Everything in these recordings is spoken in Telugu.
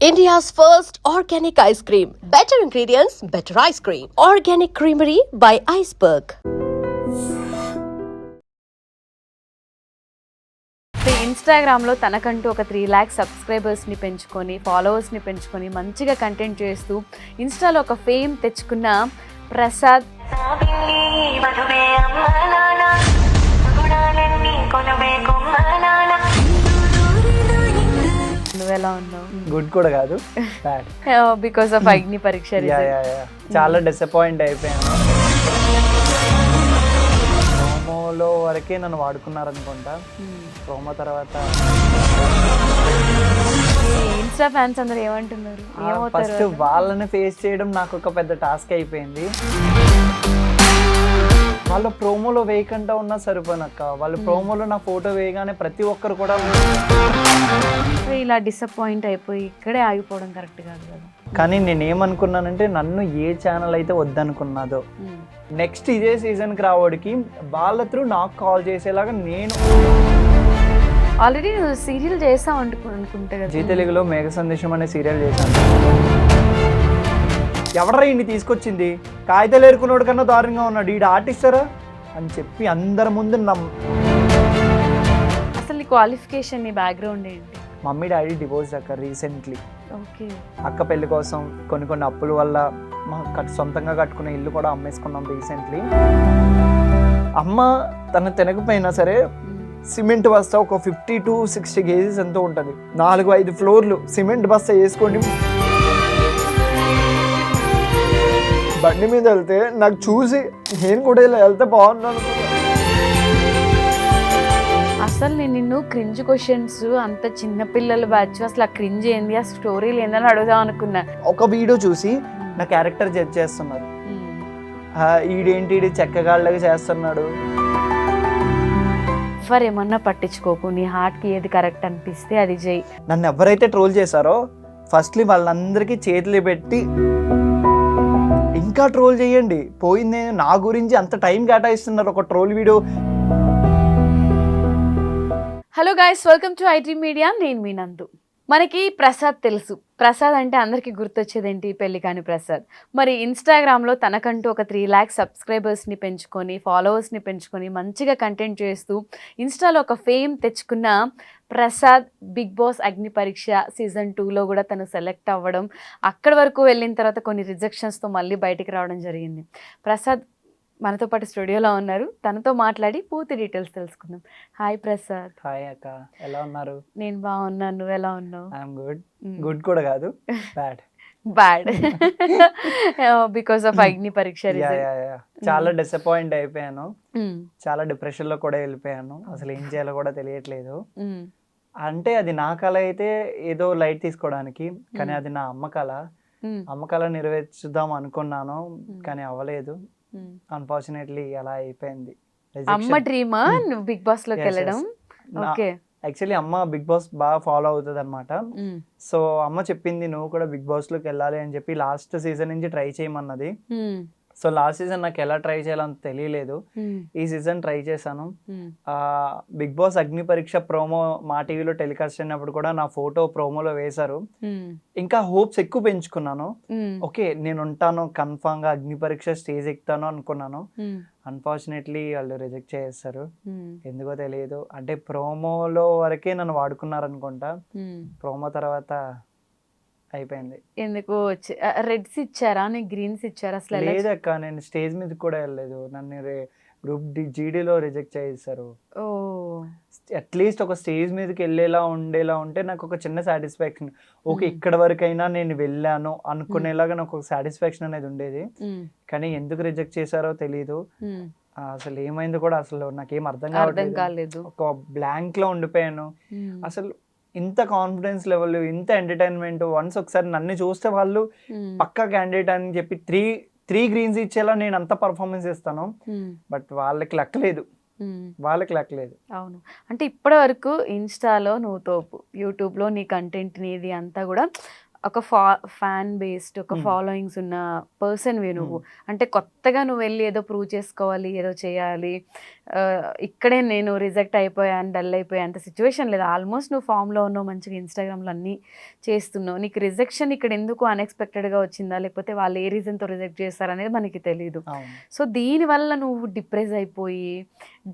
India's first organic ice cream. Better ingredients, better ice cream. Organic Creamery by Iceberg. ఇన్స్టాగ్రామ్లో తనకంటూ ఒక 3 lakhs సబ్స్క్రైబర్స్ని పెంచుకొని ఫాలోవర్స్ని పెంచుకొని మంచిగా కంటెంట్ చేస్తూ ఇన్స్టాలో ఒక ఫేమ్ తెచ్చుకున్న ప్రసాద్ నువ్వెలా ఉన్నావు? గుడ్ కూడా కాదు, బ్యాడ్. బికాస్ ఆఫ్ అగ్ని పరీక్ష చాలా డిసప్పాయింట్ అయిపోయాను. ప్రోమోలో వరకే నన్ను వాడుకున్నారనుకుంటా. ప్రోమో తర్వాత ఇన్స్టా ఫ్యాన్స్ అందరు ఏమంటున్నారు? ఫస్ట్ వాళ్ళని ఫేస్ చేయడం నాకు ఒక పెద్ద టాస్క్ అయిపోయింది. వాళ్ళ ప్రోమోలో వేయకుండా ఉన్నా సరిపోయినక్క, వాళ్ళ ప్రోమోలో నా ఫోటో వేయగానే ప్రతి ఒక్కరు కూడా ఇలా డిసప్పాయింట్ అయిపోయి ఇక్కడే ఆగిపోవడం కరెక్ట్ కాదు కదా. కానీ నేనేమనుకున్నానంటే నన్ను ఏ ఛానల్ అయితే వద్దనుకున్నదో నెక్స్ట్ ఇదే సీజన్కి రావడానికి వాళ్ళ త్రూ నాకు కాల్ చేసేలాగా నేను ఆల్రెడీ నువ్వు సీరియల్ చేసావు అనుకుంటా కదా. జీ తెలుగులో మేఘ సందేశం అనే సీరియల్ చేశాను. ఎవడరా ఇన్ని తీసుకొచ్చింది, కాగితాలు ఏరుకున్నాడు కన్నా దారుణంగా ఉన్నాడు, ఈడు ఆర్టిస్టరా అని చెప్పి అందరి ముందు అసలు నీ క్వాలిఫికేషన్, నీ బ్యాక్గ్రౌండ్ ఏంటి? మమ్మీ డాడీ డివోర్స్ అక్క రీసెంట్లీ. ఓకే. అక్క పెళ్లి కోసం కొన్ని అప్పుల వల్ల మా సొంతంగా కట్టుకున్న ఇల్లు కూడా అమ్మేసుకున్నాం రీసెంట్లీ. అమ్మ తన తినకపోయినా సరే సిమెంట్ బస్తా ఒక 50 to 60 kgs ఎంతో ఉంటుంది, 4-5 ఫ్లోర్లు సిమెంట్ బస్తా వేసుకోండి బండి మీద వెళ్తే నాకు చూసి నేను కూడా ఇలా వెళ్తే బాగున్నాను. అసలు నేను నిన్ను క్రింజ్ క్వశ్చన్స్, అంత చిన్న పిల్లల బ్యాచ్, అసలు ఆ క్రింజ్ ఏంది, ఆ స్టోరీలు ఏందని అడుగుదాం అనుకున్నా. ఒక వీడియో చూసి నా క్యారెక్టర్ జడ్జ్ చేస్తున్నారు. ఈడేంటి చెక్కగాళ్ళగా చేస్తున్నాడు. ఫర్ ఏమన్నా పట్టించుకోకు, నీ హార్ట్కి ఏది కరెక్ట్ అనిపిస్తే అది చెయ్యి. నన్ను ఎవరైతే ట్రోల్ చేశారో ఫస్ట్లీ వాళ్ళందరికీ చేతులు పెట్టి ఇంకా ట్రోల్ చేయండి. పోయింది నా గురించి అంత టైం కేటాయిస్తున్నారు ఒక troll video. Hello guys, welcome to IT media. నేను మీ నందు. మనకి ప్రసాద్ తెలుసు. ప్రసాద్ అంటే అందరికీ గుర్తొచ్చేది ఏంటి? పెళ్లి కాని ప్రసాద్. మరి ఇన్స్టాగ్రామ్లో తనకంటూ ఒక 3 lakhs సబ్స్క్రైబర్స్ని పెంచుకొని ఫాలోవర్స్ని పెంచుకొని మంచిగా కంటెంట్ చేస్తూ ఇన్స్టాలో ఒక ఫేమ్ తెచ్చుకున్న ప్రసాద్ బిగ్ బాస్ అగ్ని పరీక్ష సీజన్ 2లో కూడా తను సెలెక్ట్ అవ్వడం, అక్కడి వరకు వెళ్ళిన తర్వాత కొన్ని రిజెక్షన్స్తో మళ్ళీ బయటికి రావడం జరిగింది. ప్రసాద్ మనతో పాటు స్టూడియోలో ఉన్నారు. తనతో మాట్లాడి పూర్తి డీటెయిల్స్ తెలుసుకుందాం. హాయ్ ప్రసాద్. హాయ్ అక్క, ఎలా ఉన్నారు? నేను బాగున్నాను, నువ్వు ఎలా ఉన్నావు? I'm good. గుడ్ కూడా కాదు, బ్యాడ్. బ్యాడ్ బికాస్ ఆఫ్ అగ్ని పరీక్ష. చాలా డిసప్పాయింట్ అయిపోయాను, చాలా డిప్రెషన్ లో కూడా వెళ్ళిపోయాను. అసలు ఏం చేయాలో కూడా తెలియట్లేదు. అంటే అది నా కళ అయితే ఏదో లైట్ తీసుకోవడానికి, కానీ అది నా అమ్మ కళ. అమ్మ కళ నెరవేర్చుదాం అనుకున్నాను, కానీ అవ్వలేదు. అన్ఫార్చునేట్లీ అలా అయిపోయింది. అమ్మ డ్రీమా నువ్వు బిగ్ బాస్ లోకి వెళ్ళడం? ఓకే. యాక్చువల్లీ అమ్మ బిగ్ బాస్ బాగా ఫాలో అవుతుంది అనమాట. సో అమ్మ చెప్పింది నువ్వు కూడా బిగ్ బాస్ లోకి వెళ్ళాలి అని చెప్పి లాస్ట్ సీజన్ నుంచి ట్రై చేయమన్నది. సో లాస్ట్ సీజన్ నాకు ఎలా ట్రై చేయాలంత తెలియలేదు. ఈ సీజన్ ట్రై చేశాను. బిగ్ బాస్ అగ్ని పరీక్ష ప్రోమో మా టీవీలో టెలికాస్ట్ అయినప్పుడు కూడా నా ఫోటో ప్రోమోలో వేశారు. ఇంకా హోప్స్ ఎక్కువ పెంచుకున్నాను. ఓకే నేను ఉంటాను, కన్ఫామ్ గా అగ్ని పరీక్ష స్టేజ్ ఎక్కుతాను అనుకున్నాను. అన్ఫార్చునేట్లీ వాళ్ళు రిజెక్ట్ చేస్తారు, ఎందుకో తెలియదు. అంటే ప్రోమోలో వరకే నన్ను వాడుకున్నారనుకుంటా. ప్రోమో తర్వాత అయిపోయింది. ఎందుకు రెడ్స్ ఇచ్చారా, నీకు గ్రీన్స్ ఇచ్చారా? అసలు లేదక్క, నేను స్టేజ్ మీద కూడా వెళ్ళలేదు. నన్ను గ్రూప్ జీడీలో రిజెక్ట్ చేస్తారు. అట్లీస్ట్ ఒక స్టేజ్ మీదకి వెళ్ళేలా ఉండేలా ఉంటే నాకు ఒక చిన్న సాటిస్ఫాక్షన్. ఓకే ఇక్కడ వరకైనా నేను వెళ్ళాను అనుకునేలాగా నాకు ఒక సాటిస్ఫాక్షన్ అనేది ఉండేది. కానీ ఎందుకు రిజెక్ట్ చేశారో తెలీదు. అసలు ఏమైందో కూడా అసలు నాకేం అర్థం కాలేదు. ఒక బ్లాంక్ లో ఉండిపోయాను. అసలు ఇంత కాన్ఫిడెన్స్ లెవెల్, ఇంత ఎంటర్టైన్మెంట్, వన్స్ ఒకసారి నన్ను చూస్తే వాళ్ళు పక్కా క్యాండిడేట్ అని చెప్పి త్రీ గ్రీన్స్ ఇచ్చేలా నేను అంత పర్ఫార్మెన్స్ ఇస్తాను. బట్ వాళ్ళకి లక్కలేదు. అవును. అంటే ఇప్పటి వరకు ఇన్స్టాలో నువ్వు తోపు, యూట్యూబ్లో నీ కంటెంట్ నీది అంతా కూడా ఒక ఫ్యాన్ బేస్డ్ ఒక ఫాలోయింగ్స్ ఉన్న పర్సన్వి నువ్వు. అంటే కొత్తగా నువ్వు వెళ్ళి ఏదో ప్రూవ్ చేసుకోవాలి, ఏదో చేయాలి, ఇక్కడే నేను రిజెక్ట్ అయిపోయాను, డల్ అయిపోయాను అంత సిచ్యువేషన్ లేదు. ఆల్మోస్ట్ నువ్వు ఫామ్లో ఉన్నావు, మంచిగా ఇన్స్టాగ్రామ్లో అన్నీ చేస్తున్నావు. నీకు రిజెక్షన్ ఇక్కడ ఎందుకు అన్ఎక్స్పెక్టెడ్గా వచ్చిందా, లేకపోతే వాళ్ళు ఏ రీజన్తో రిజెక్ట్ చేస్తారనేది మనకి తెలియదు. సో దీనివల్ల నువ్వు డిప్రెస్ అయిపోయి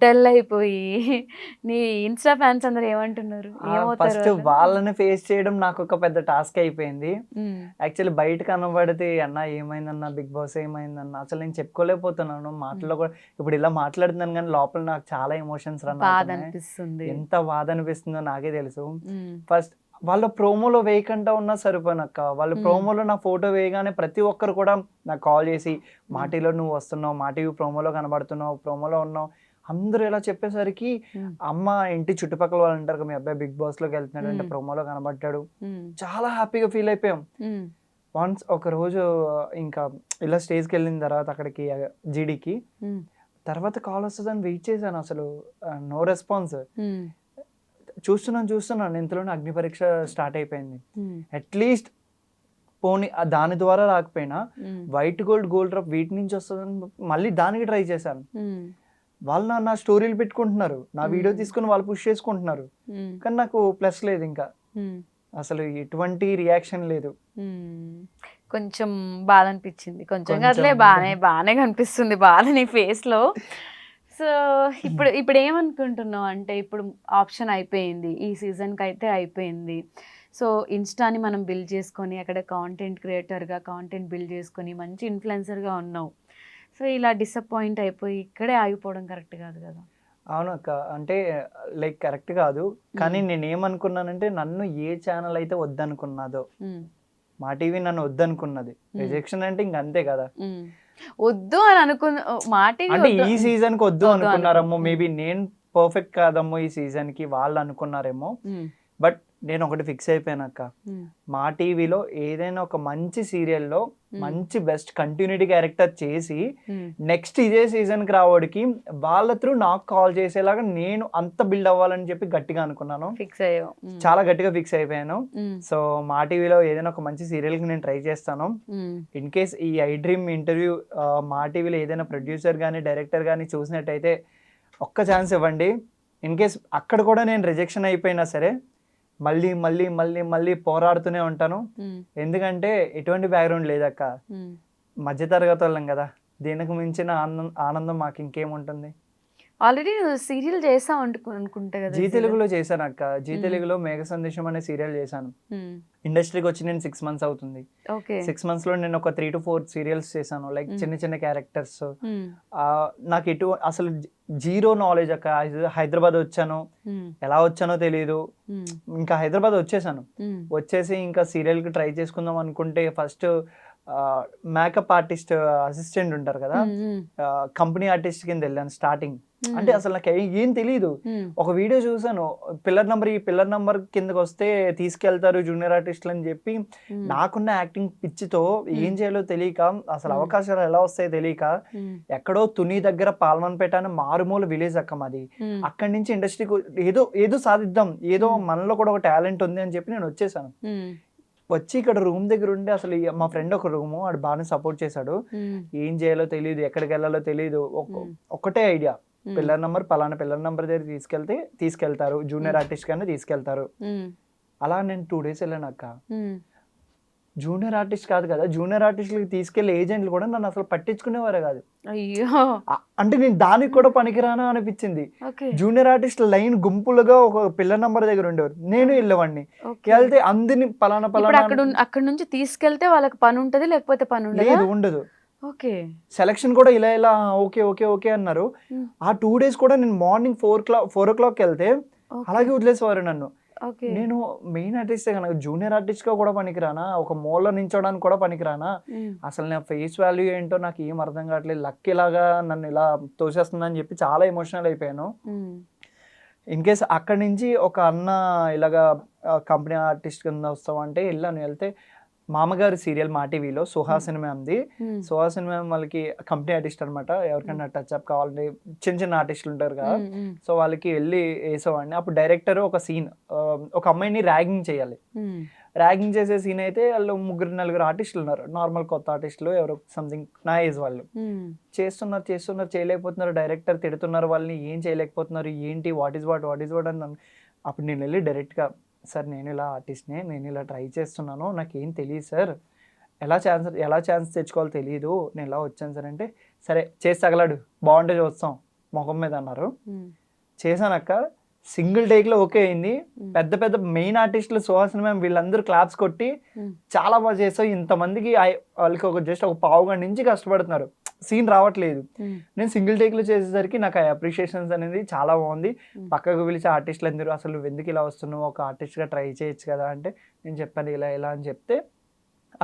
డల్ అయిపోయి నీ ఇన్స్టా ఫ్యాన్స్ అందరు ఏమంటున్నారు, ఫస్ట్ వాళ్ళని ఫేస్ చేయడం నాకు ఒక పెద్ద టాస్క్ అయిపోయింది. యాక్చువల్లీ బయట కనబడితే అన్న ఏమైందన్న, బిగ్ బాస్ ఏమైందన్న, అసలు నేను చెప్పుకోలేకపోతున్నాను మాటల్లో కూడా. ఇప్పుడు ఇలా మాట్లాడుతున్నాను కానీ లోపల నాకు చాలా ఎమోషన్స్ రన్ అవుతున్నాయి. ఎంత బాధ అనిపిస్తుందో నాకే తెలుసు. ఫస్ట్ వాళ్ళ ప్రోమోలో వేయకుండా ఉన్నా సరిపోయినక్క, వాళ్ళ ప్రోమోలో నా ఫోటో వేయగానే ప్రతి ఒక్కరు కూడా నాకు కాల్ చేసి మా టీవీలో నువ్వు వస్తున్నావు, మా టీవీ ప్రోమోలో కనబడుతున్నావు, ప్రోమోలో ఉన్నావు అందరూ ఇలా చెప్పేసరికి అమ్మ ఇంటి చుట్టుపక్కల వాళ్ళు అంటారు కదా, మీ అబ్బాయి బిగ్ బాస్ లోకి వెళ్తున్నాడు అంటే ప్రోమోలో కనబడ్డాడు, చాలా హ్యాపీగా ఫీల్ అయిపోయాం. వన్స్ ఒక రోజు ఇంకా ఇలా స్టేజ్కి వెళ్ళిన తర్వాత అక్కడికి జీడీకి తర్వాత కాల్ వస్తుందని వెయిట్ చేశాను, అసలు నో రెస్పాన్స్. చూస్తున్నాను ఇంతలోనే అగ్ని పరీక్ష స్టార్ట్ అయిపోయింది. అట్లీస్ట్ పోనీ దాని ద్వారా రాకపోయినా వైట్ గోల్డ్ గోల్డ్ డ్రాప్ వీటి నుంచి వస్తుందని మళ్ళీ దానికి ట్రై చేశాను. వాళ్ళు నా స్టోరీలు పెట్టుకుంటున్నారు, నా వీడియో తీసుకుని వాళ్ళు పుష్ చేసుకుంటున్నారు, కానీ నాకు ప్లస్ లేదు, ఇంకా అసలు ఎటువంటి రియాక్షన్ లేదు. కొంచెం బాధ అనిపించింది, కొంచెం అట్లే బాగానే కనిపిస్తుంది బాధ నీ ఫేస్ లో. సో ఇప్పుడు ఏమనుకుంటున్నావు అంటే, ఇప్పుడు ఆప్షన్ అయిపోయింది, ఈ సీజన్కి అయితే అయిపోయింది. సో ఇన్స్టాని మనం బిల్డ్ చేసుకొని అక్కడ కాంటెంట్ క్రియేటర్గా కాంటెంట్ బిల్డ్ చేసుకొని మంచి ఇన్ఫ్లుయెన్సర్గా ఉన్నావు. సో ఇలా డిసప్పాయింట్ అయిపోయి ఇక్కడే ఆగిపోవడం కరెక్ట్ కాదు కదా. అవును అక్క, అంటే లైక్ కరెక్ట్ కాదు, కానీ నేను ఏమనుకున్నానంటే నన్ను ఏ ఛానల్ అయితే వద్దనుకున్నదో, మా టీవీ నన్ను వద్దనుకున్నది, రిజెక్షన్ అంటే ఇంక అంతే కదా. వద్దు అని అనుకున్న మా టీవీ అంటే ఈ సీజన్ కి వద్దు అనుకున్నారేమో, మేబీ నేను పర్ఫెక్ట్ కాదమ్మో ఈ సీజన్ కి వాళ్ళు అనుకున్నారేమో. బట్ నేను ఒకటి ఫిక్స్ అయిపోయానక్క, మా టీవీలో ఏదైనా ఒక మంచి సీరియల్లో మంచి బెస్ట్ కంటిన్యూటీ క్యారెక్టర్ చేసి నెక్స్ట్ ఇదే సీజన్ కి రావడానికి వాళ్ళ త్రూ నాకు కాల్ చేసేలాగా నేను అంత బిల్డ్ అవ్వాలని చెప్పి గట్టిగా అనుకున్నాను, ఫిక్స్ అయ్యాను, చాలా గట్టిగా ఫిక్స్ అయిపోయాను. సో మా టీవీలో ఏదైనా ఒక మంచి సీరియల్ కి నేను ట్రై చేస్తాను. ఇన్ కేస్ ఈ ఐ డ్రీమ్ ఇంటర్వ్యూ మా టీవీలో ఏదైనా ప్రొడ్యూసర్ కానీ డైరెక్టర్ కానీ చూసినట్టయితే ఒక్క ఛాన్స్ ఇవ్వండి. ఇన్ కేస్ అక్కడ కూడా నేను రిజెక్షన్ అయిపోయినా సరే మళ్ళీ మళ్ళీ మళ్ళీ మళ్ళీ పోరాడుతూనే ఉంటాను. ఎందుకంటే ఎటువంటి బ్యాక్గ్రౌండ్ లేదక్క, మధ్యతరగతి వాళ్ళం కదా, దీనికి మించిన ఆనందం మాకు ఇంకేముంటుంది. ఆల్రెడీ సీరియల్ చేసావు అనుకుంటా కదా. జీ తెలుగులో చేశాను అక్క, జీ తెలుగులో మేఘ సందేశం అనే సీరియల్ చేశాను. ఇండస్ట్రీకి వచ్చి నేను 6 months అవుతుంది. 6 months లో నేను ఒక 3 to 4 సీరియల్స్ చేశాను, లైక్ చిన్న చిన్న క్యారెక్టర్స్. నాకు అసలు జీరో నాలెడ్జ్ అక్క. హైదరాబాద్ వచ్చాను, ఎలా వచ్చానో తెలియదు, ఇంకా హైదరాబాద్ వచ్చేసి ఇంకా సీరియల్ కి ట్రై చేసుకుందాం అనుకుంటే ఫస్ట్ మేకప్ ఆర్టిస్ట్ అసిస్టెంట్ ఉంటారు కదా, కంపెనీ ఆర్టిస్ట్ కింద వెళ్ళాను స్టార్టింగ్. అంటే అసలు నాకు ఏం తెలియదు. ఒక వీడియో చూసాను, ఈ పిల్లర్ నంబర్ కిందకి వస్తే తీసుకెళ్తారు జూనియర్ ఆర్టిస్టులు అని చెప్పి, నాకున్న యాక్టింగ్ పిచ్చితో ఏం చేయాలో తెలియక, అసలు అవకాశాలు ఎలా వస్తాయో తెలియక, ఎక్కడో తుని దగ్గర పాల్మన్పేట అని మారుమూల విలేజ్ అక్క మాది. అక్కడి నుంచి ఇండస్ట్రీకి ఏదో సాధిద్దాం, ఏదో మనలో కూడా ఒక టాలెంట్ ఉంది అని చెప్పి నేను వచ్చేసాను. వచ్చి ఇక్కడ రూమ్ దగ్గర ఉండి అసలు మా ఫ్రెండ్ ఒక రూము, వాడు బాగానే సపోర్ట్ చేశాడు. ఏం చేయాలో తెలియదు, ఎక్కడికి వెళ్ళాలో తెలియదు, ఒకటే ఐడియా, పిల్లర్ నంబర్ పలానా పిల్లర్ నంబర్ దగ్గర తీసుకెళ్తారు, జూనియర్ ఆర్టిస్ట్ కన్నా తీసుకెళ్తారు. అలా నేను 2 days వెళ్ళాను అక్క. జూనియర్ ఆర్టిస్ట్ కాదు కదా, జూనియర్ ఆర్టిస్ట్లకి తీసుకెళ్లే ఏజెంట్లు కూడా నన్ను అసలు పట్టించుకునేవారు కాదు. అంటే నేను దానికి కూడా పనికిరానా అనిపించింది. జూనియర్ ఆర్టిస్ట్ లైన్ గుంపులుగా ఒక పిల్లర్ నంబర్ దగ్గర ఉండేవారు, నేను వెళ్ళేవాడిని. వెళ్తే అందరిని పలానా అక్కడ నుంచి తీసుకెళ్తే వాళ్ళకి పని ఉంటది, లేకపోతే పని ఉండదు. సెలక్షన్ కూడా ఇలా ఓకే ఓకే ఓకే అన్నారు. ఆ 2 days కూడా నేను మార్నింగ్ 4 o'clock వెళ్తే అలాగే వదిలేసేవారు నన్ను. నేను మెయిన్ ఆర్టిస్ట్ కనుక జూనియర్ ఆర్టిస్ట్ గా కూడా పనికిరానా, ఒక మూల నించోడానికి కూడా పనికిరానా, అసలు నా ఫేస్ వాల్యూ ఏంటో నాకు ఏం అర్థం కావట్లేదు, లక్ ఇలాగా నన్ను ఇలా తోసేస్తుందని చెప్పి చాలా ఎమోషనల్ అయిపోయాను. ఇన్ కేస్ అక్కడి నుంచి ఒక అన్న ఇలాగా కంపెనీ ఆర్టిస్ట్ కింద వస్తామంటే వెళ్తే మామగారు సీరియల్ మా టీవీలో సుహాసిని మ్యామ్ది. సుహాసిని మ్యామ్ వాళ్ళకి కంపెనీ ఆర్టిస్ట్ అనమాట, ఎవరికైనా టచ్ అప్ కావాలంటే చిన్న ఆర్టిస్టులు ఉంటారు కదా, సో వాళ్ళకి వెళ్ళి వేసేవాడిని. అప్పుడు డైరెక్టర్ ఒక సీన్, ఒక అమ్మాయిని ర్యాగింగ్ చేయాలి, ర్యాగింగ్ చేసే సీన్ అయితే వాళ్ళు 3-4 ఆర్టిస్టులు ఉన్నారు, నార్మల్ కొత్త ఆర్టిస్టులు ఎవరో సంథింగ్ నా ఏజ్ వాళ్ళు. చేస్తున్నారు చేయలేకపోతున్నారు, డైరెక్టర్ తిడుతున్నారు వాళ్ళని, ఏం చేయలేకపోతున్నారు, ఏంటి వాట్ ఈస్ వాట్ అని. అప్పుడు నేను వెళ్ళి డైరెక్ట్గా, సార్ నేను ఇలా ఆర్టిస్ట్ని, నేను ఇలా ట్రై చేస్తున్నాను, నాకేం తెలియదు సార్, ఎలా ఛాన్స్ తెచ్చుకోవాలో తెలియదు, నేను ఇలా వచ్చాను సార్ అంటే, సరే చేసి తగలాడు, బాగుంటే చూస్తాం మొహం మీద అన్నారు. చేశానక్క, సింగిల్ టేక్లో ఓకే అయింది. పెద్ద పెద్ద మెయిన్ ఆర్టిస్టులు సుహాసిని మ్యామ్ వీళ్ళందరూ క్లాప్స్ కొట్టి చాలా బాగా చేసావు, ఇంతమందికి వాళ్ళకి జస్ట్ ఒక పావు గంట నుంచి కష్టపడుతున్నారు, సీన్ రావట్లేదు. నేను సింగిల్ టేక్లో చేసేసరికి నాకు ఆ అప్రిషియేషన్స్ అనేది చాలా బాగుంది. పక్కకు పిలిచి ఆర్టిస్టులు అందరూ, అసలు నువ్వు ఎందుకు ఇలా వస్తున్నావు, ఒక ఆర్టిస్ట్గా ట్రై చేయొచ్చు కదా అంటే, నేను చెప్పాను ఇలా అని చెప్తే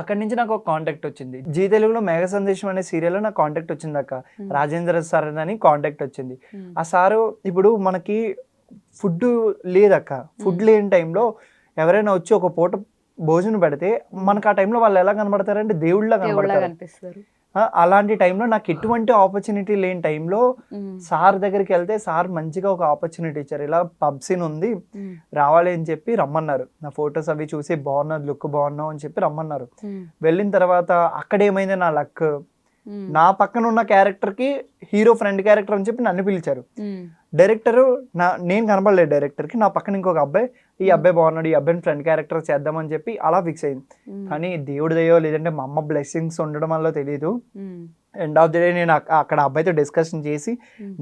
అక్కడి నుంచి నాకు ఒక కాంటాక్ట్ వచ్చింది. జీ తెలుగులో మేఘ సందేశం అనే సీరియల్లో నాకు కాంటాక్ట్ వచ్చింది అక్క, రాజేంద్ర సార్ అని కాంటాక్ట్ వచ్చింది. ఆ సారు ఇప్పుడు మనకి ఫుడ్ లేదక్క, ఫుడ్ లేని టైంలో ఎవరైనా వచ్చి ఒక పూట భోజనం పెడితే మనకు ఆ టైంలో వాళ్ళు ఎలా కనబడతారంటే దేవుళ్ళ కనబడతారు. అలాంటి టైంలో నాకు ఎటువంటి ఆపర్చునిటీ లేని టైంలో సార్ దగ్గరికి వెళ్తే సార్ మంచిగా ఒక ఆపర్చునిటీ ఇచ్చారు, ఇలా పబ్ సీన్ ఉంది రావాలి అని చెప్పి రమ్మన్నారు. నా ఫొటోస్ అవి చూసి బాగున్నది, లుక్ బాగున్నావు అని చెప్పి రమ్మన్నారు. వెళ్ళిన తర్వాత అక్కడ ఏమైంది, నా లక్, నా పక్కన ఉన్న క్యారెక్టర్కి హీరో ఫ్రెండ్ క్యారెక్టర్ అని చెప్పి నన్ను పిలిచారు. డైరెక్టర్ నేను కనబడలేదు డైరెక్టర్కి, నా పక్కన ఇంకొక అబ్బాయి, ఈ అబ్బాయి బాగున్నాడు, ఈ అబ్బాయిని ఫ్రెండ్ క్యారెక్టర్ చేద్దామని చెప్పి అలా ఫిక్స్ అయింది. కానీ దేవుడి దయో లేదంటే మా అమ్మ బ్లెస్సింగ్స్ ఉండడం వల్ల తెలీదు, ఎండ్ ఆఫ్ ది డే నేను అక్కడ అబ్బాయితో డిస్కషన్ చేసి,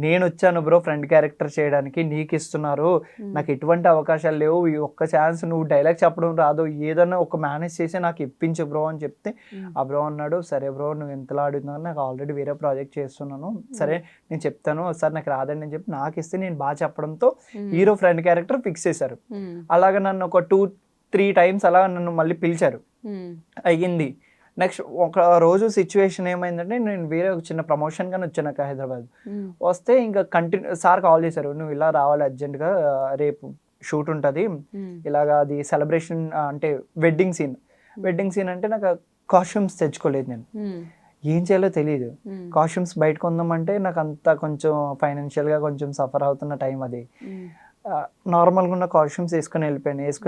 నేను వచ్చాను బ్రో ఫ్రెండ్ క్యారెక్టర్ చేయడానికి, నీకు ఇస్తున్నారు, నాకు ఎటువంటి అవకాశాలు లేవు, ఈ ఒక్క ఛాన్స్, నువ్వు డైలాగ్ చెప్పడం రాదు, ఏదన్నా ఒక మేనేజ్ చేసి నాకు ఇప్పించు బ్రో అని చెప్తే, ఆ బ్రో అన్నాడు, సరే బ్రో నువ్వు ఎంతలా అడుగుతున్నావు, నాకు ఆల్రెడీ వేరే ప్రాజెక్ట్ చేస్తున్నాను, సరే నేను చెప్తాను సార్ నాకు రాదండి అని చెప్పి నాకు ఇస్తే నేను బాగా చెప్పడంతో హీరో ఫ్రెండ్ క్యారెక్టర్ ఫిక్స్ చేశారు. అలాగే నన్ను ఒక 2-3 టైమ్స్ అలా నన్ను మళ్ళీ పిలిచారు, అయ్యింది. నెక్స్ట్ ఒక రోజు సిచ్యువేషన్ ఏమైందంటే, నేను వేరే ఒక చిన్న ప్రమోషన్ కానీ వచ్చాను హైదరాబాద్. వస్తే ఇంకా సార్ కాల్ చేశారు, నువ్వు ఇలా రావాలి అర్జెంట్గా, రేపు షూట్ ఉంటుంది, ఇలాగా అది సెలబ్రేషన్ అంటే వెడ్డింగ్ సీన్ అంటే నాకు కాస్ట్యూమ్స్ తెచ్చుకోలేదు, నేను ఏం చేయాలో తెలియదు. కాస్ట్యూమ్స్ బయట కొందామంటే నాకు అంతా కొంచెం ఫైనాన్షియల్గా కొంచెం సఫర్ అవుతున్న టైం అది. నార్మల్గా ఉన్న కాస్ట్యూమ్స్ వేసుకుని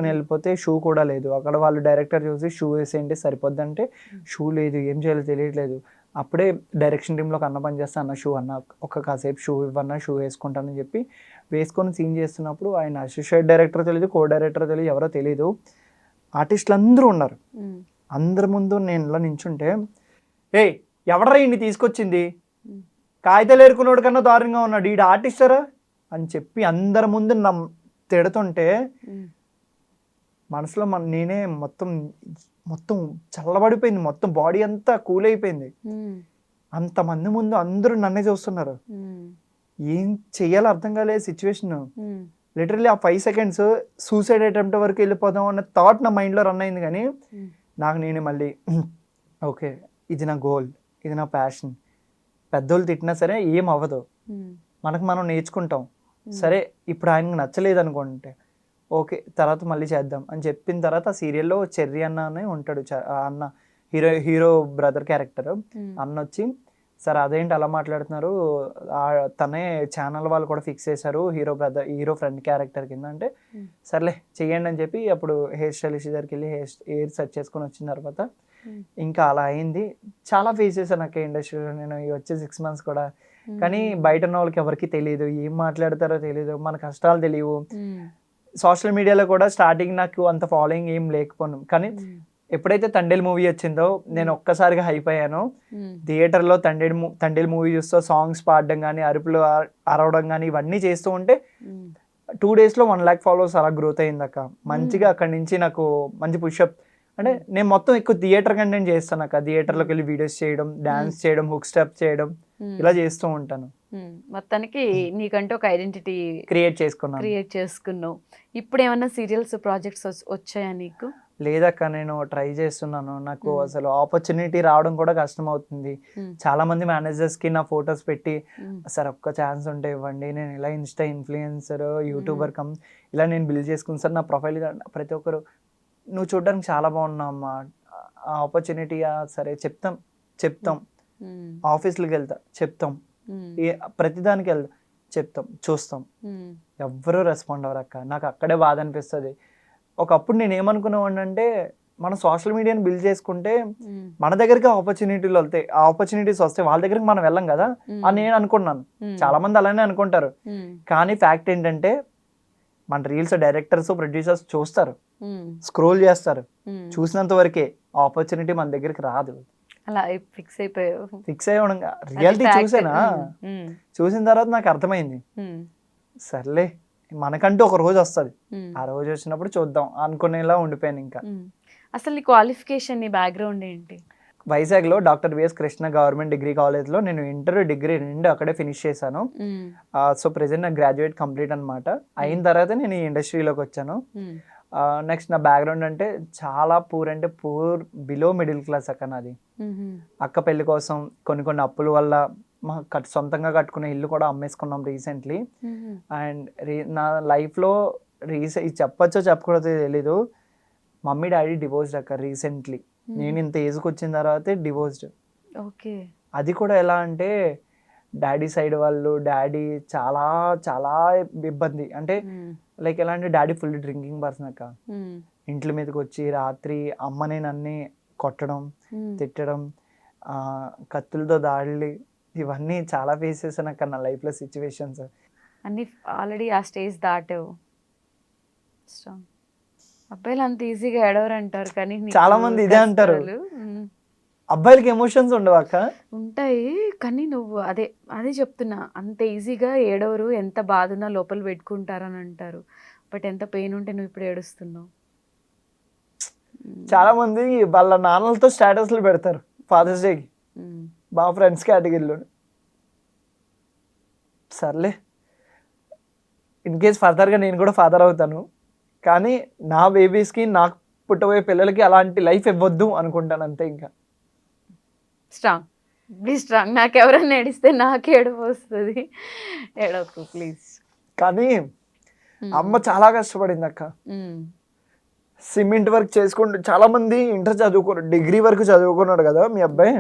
వెళ్ళిపోతే షూ కూడా లేదు. అక్కడ వాళ్ళు డైరెక్టర్ చూసి షూ వేసేయండి సరిపోద్ది అంటే, షూ లేదు, ఏం చేయాలో తెలియట్లేదు. అప్పుడే డైరెక్షన్ టీంలోకి అన్న పని చేస్తా, అన్న షూ అన్న ఒక కాసేపు షూ ఇవ్వన్నా, షూ వేసుకుంటానని చెప్పి వేసుకొని సీన్ చేస్తున్నప్పుడు ఆయన అసోసియేట్ డైరెక్టర్ తెలియదు, కో డైరెక్టర్ తెలియదు, ఎవరో తెలియదు, ఆర్టిస్టులు అందరూ ఉన్నారు. అందరి ముందు నేను ఇలా నించుంటే, ఏయ్ ఎవడరా ఇన్ని తీసుకొచ్చింది, కాగితాలు ఏరుకున్నాడు కన్నా దారుణంగా ఉన్నాడు, ఈడు ఆర్టిస్టరా అని చెప్పి అందరి ముందు తిడుతుంటే మనసులో నేనే మొత్తం చల్లబడిపోయింది, మొత్తం బాడీ అంతా కూల్ అయిపోయింది. అంతమంది ముందు అందరూ నన్నే చూస్తున్నారు, ఏం చెయ్యాలో అర్థం కాలేదు సిచ్యువేషన్. లిటరల్లీ ఆ 5 seconds సూసైడ్ అటెంప్ట్ వరకు వెళ్ళిపోదాం అన్న థాట్ నా మైండ్లో రన్ అయింది. కానీ నాకు నేను మళ్ళీ ఓకే ఇది నా గోల్, ఇది నా ప్యాషన్, పెద్దోళ్ళు తిట్టినా సరే ఏం అవ్వదు, మనం నేర్చుకుంటాం, సరే ఇప్పుడు ఆయనకు నచ్చలేదు అనుకుంటే ఓకే తర్వాత మళ్ళీ చేద్దాం అని చెప్పిన తర్వాత ఆ సీరియల్లో చెర్రీ అన్న అని ఉంటాడు, అన్న హీరో బ్రదర్ క్యారెక్టర్. అన్న వచ్చి, సార్ అదేంటి అలా మాట్లాడుతున్నారు, తనే ఛానల్ వాళ్ళు కూడా ఫిక్స్ చేశారు హీరో ఫ్రెండ్ క్యారెక్టర్ కింద అంటే, సర్లే చెయ్యండి అని చెప్పి అప్పుడు హెయిర్ స్టైలిస్ట్ దగ్గరికి వెళ్ళి హెయిర్ సెట్ చేసుకొని వచ్చిన తర్వాత ఇంకా అలా అయింది. చాలా ఫేస్ చేశాను నాకు ఇండస్ట్రీలో నేను వచ్చే 6 months కూడా. కానీ బయట ఉన్న వాళ్ళకి ఎవరికి తెలియదు, ఏం మాట్లాడతారో తెలియదు, మన కష్టాలు తెలియవు. సోషల్ మీడియాలో కూడా స్టార్టింగ్ నాకు అంత ఫాలోయింగ్ ఏం లేకపోను, కానీ ఎప్పుడైతే తండేల్ మూవీ వచ్చిందో నేను ఒక్కసారిగా హైప్ అయ్యాను. థియేటర్లో తండేల్ మూవీ చూస్తూ సాంగ్స్ పాడడం కానీ, అరుపులు అరవడం కానీ ఇవన్నీ చేస్తూ ఉంటే 2 daysలో 1 lakh followers అలా గ్రోత్ అయింది అక్క. మంచిగా అక్కడి నుంచి నాకు మంచి పుషప్, అంటే నేను మొత్తం ఎక్కువ థియేటర్ కంటెంట్ చేస్తాను అక్క. థియేటర్లోకి వెళ్ళి వీడియోస్ చేయడం, డాన్స్ చేయడం, హుక్ స్టెప్ చేయడం ఇలా చేస్తూ ఉంటాను. మొత్తానికి నీకంటూ ఒక ఐడెంటిటీ క్రియేట్ చేసుకున్నావు. ఇప్పుడు ఏమన్నా సీరియల్స్ ప్రాజెక్ట్స్ వచ్చాయా నీకు? లేదక్క, నేను ట్రై చేస్తున్నాను. నాకు అసలు ఆపర్చునిటీ రావడం కూడా కష్టం అవుతుంది. చాలా మంది మేనేజర్స్ కి నా ఫొటోస్ పెట్టి, సార్ ఒక్క ఛాన్స్ ఉంటే ఇవ్వండి, నేను ఇలా ఇన్స్టా ఇన్ఫ్లుయెన్సర్ యూట్యూబర్ ఇలా నేను బిల్డ్ చేసుకుని సార్ నా ప్రొఫైల్. ప్రతి ఒక్కరు నువ్వు చూడడానికి చాలా బాగున్నావు అమ్మా, ఆ ఆపర్చునిటీ సరే చెప్తాం ఆఫీస్లోకి వెళ్తా చెప్తాం, ప్రతిదానికి వెళ్తా చెప్తాం, చూస్తాం, ఎవ్వరూ రెస్పాండ్ అవ్వరు అక్క. నాకు అక్కడే బాధ అనిపిస్తుంది. ఒకప్పుడు నేను ఏమనుకునేవాడిని అంటే మన సోషల్ మీడియాని బిల్డ్ చేసుకుంటే మన దగ్గరికి ఆపర్చునిటీలు వస్తాయి, ఆ ఆపర్చునిటీస్ వస్తాయి, వాళ్ళ దగ్గరికి మనం వెళ్ళం కదా అని నేను అనుకున్నాను. చాలా మంది అలానే అనుకుంటారు. కానీ ఫ్యాక్ట్ ఏంటంటే మన రీల్స్ డైరెక్టర్స్ ప్రొడ్యూసర్స్ చూస్తారు, స్క్రోల్ చేస్తారు, చూసినంత వరకే ఆపర్చునిటీ మన దగ్గరికి రాదు. అలా ఫిక్స్ అయిపోయావు. ఫిక్స్ అయ్యి రియాలిటీ చూసేనా, చూసిన తర్వాత నాకు అర్థమైంది, సర్లే మనకంటూ ఒక రోజు వస్తుంది, ఆ రోజు వచ్చినప్పుడు చూద్దాం అనుకునేలా ఉండిపోయాను. ఇంకా అసలు నీ క్వాలిఫికేషన్, నీ బ్యాక్గ్రౌండ్ ఏంటి? వైజాగ్లో doctor VS Krishna government degree కాలేజ్లో నేను ఇంటర్ డిగ్రీ 2 అక్కడే ఫినిష్ చేశాను. సో ప్రెసెంట్ నా గ్రాడ్యుయేట్ కంప్లీట్ అనమాట. అయిన తర్వాత నేను ఈ ఇండస్ట్రీలోకి వచ్చాను. నెక్స్ట్ నా బ్యాక్గ్రౌండ్ అంటే చాలా పూర్, అంటే పూర్ బిలో మిడిల్ క్లాస్ అక్క నాది. అక్క పెళ్లి కోసం కొన్ని అప్పుల వల్ల మా సొంతంగా కట్టుకునే ఇల్లు కూడా అమ్మేసుకున్నాం రీసెంట్లీ. అండ్ నా లైఫ్లో ఇది చెప్పచ్చో చెప్పకూడదో తెలీదు, మమ్మీ డాడీ డివోర్స్డ్ అక్క రీసెంట్లీ. నేను ఇంత ఏజ్కి వచ్చిన తర్వాతే డివోర్స్డ్. ఓకే. అది కూడా ఎలా అంటే డాడీ సైడ్ వాళ్ళు, డాడీ చాలా చాలా ఇబ్బంది, అంటే లైక్ ఎలా అంటే డాడీ ఫుల్ డ్రింకింగ్ పర్సన్ అక్క. ఇంట్ల మీదకి వచ్చి రాత్రి అమ్మని నన్ను కొట్టడం, తిట్టడం, కత్తులతో దాడులు, ఇవన్నీ చాలా ఫేస్ చేశాను అక్క నా లైఫ్లో సిచ్యువేషన్స్ అన్ని. ఆల్రెడీ ఆ స్టేజ్ దాటావు. అబ్బాయిలు అంత ఈజీగా ఏడవరు అంటారు, కానీ చాలా మంది ఇదే అంటారు. అబ్బాయిలకి ఎమోషన్స్ ఉండవు అక్క? ఉంటాయి, కానీ నువ్వు అదే చెప్తున్నా, అంత ఈజీగా ఏడవరు, ఎంత బాధ ఉన్నా లోపల పెట్టుకుంటారని అంటారు. బట్ ఎంత పెయిన్ ఉంటే నువ్వు ఇప్పుడు ఏడుస్తున్నావు. చాలా మంది వాళ్ళ నాన్నలతో స్టేటస్లు పెడతారు ఫాదర్స్ డేకి, బాగా ఫ్రెండ్స్ కేటగిరీలో. సర్లే, ఇన్ కేస్ ఫర్దర్గా నేను కూడా ఫాదర్ అవుతాను, కానీ నా బేబీస్కి, నాకు పుట్టబోయే పిల్లలకి అలాంటి లైఫ్ ఇవ్వద్దు అనుకుంటాను అంతే. ఇంకా స్ట్రాంగ్, ప్లీజ్ స్ట్రాంగ్. నాకు ఎవరైనా ఏడిస్తే నాకు ఏడుపు వస్తుంది, ఏడవకు ప్లీజ్. కానీ అమ్మ చాలా కష్టపడింది అక్క. సిమెంట్ వర్క్ చేసుకుంటూ, చాలా మంది ఇంటర్ చదువుకున్నాడు, డిగ్రీ వరకు చదువుకున్నాడు కదా మీ అబ్బాయి,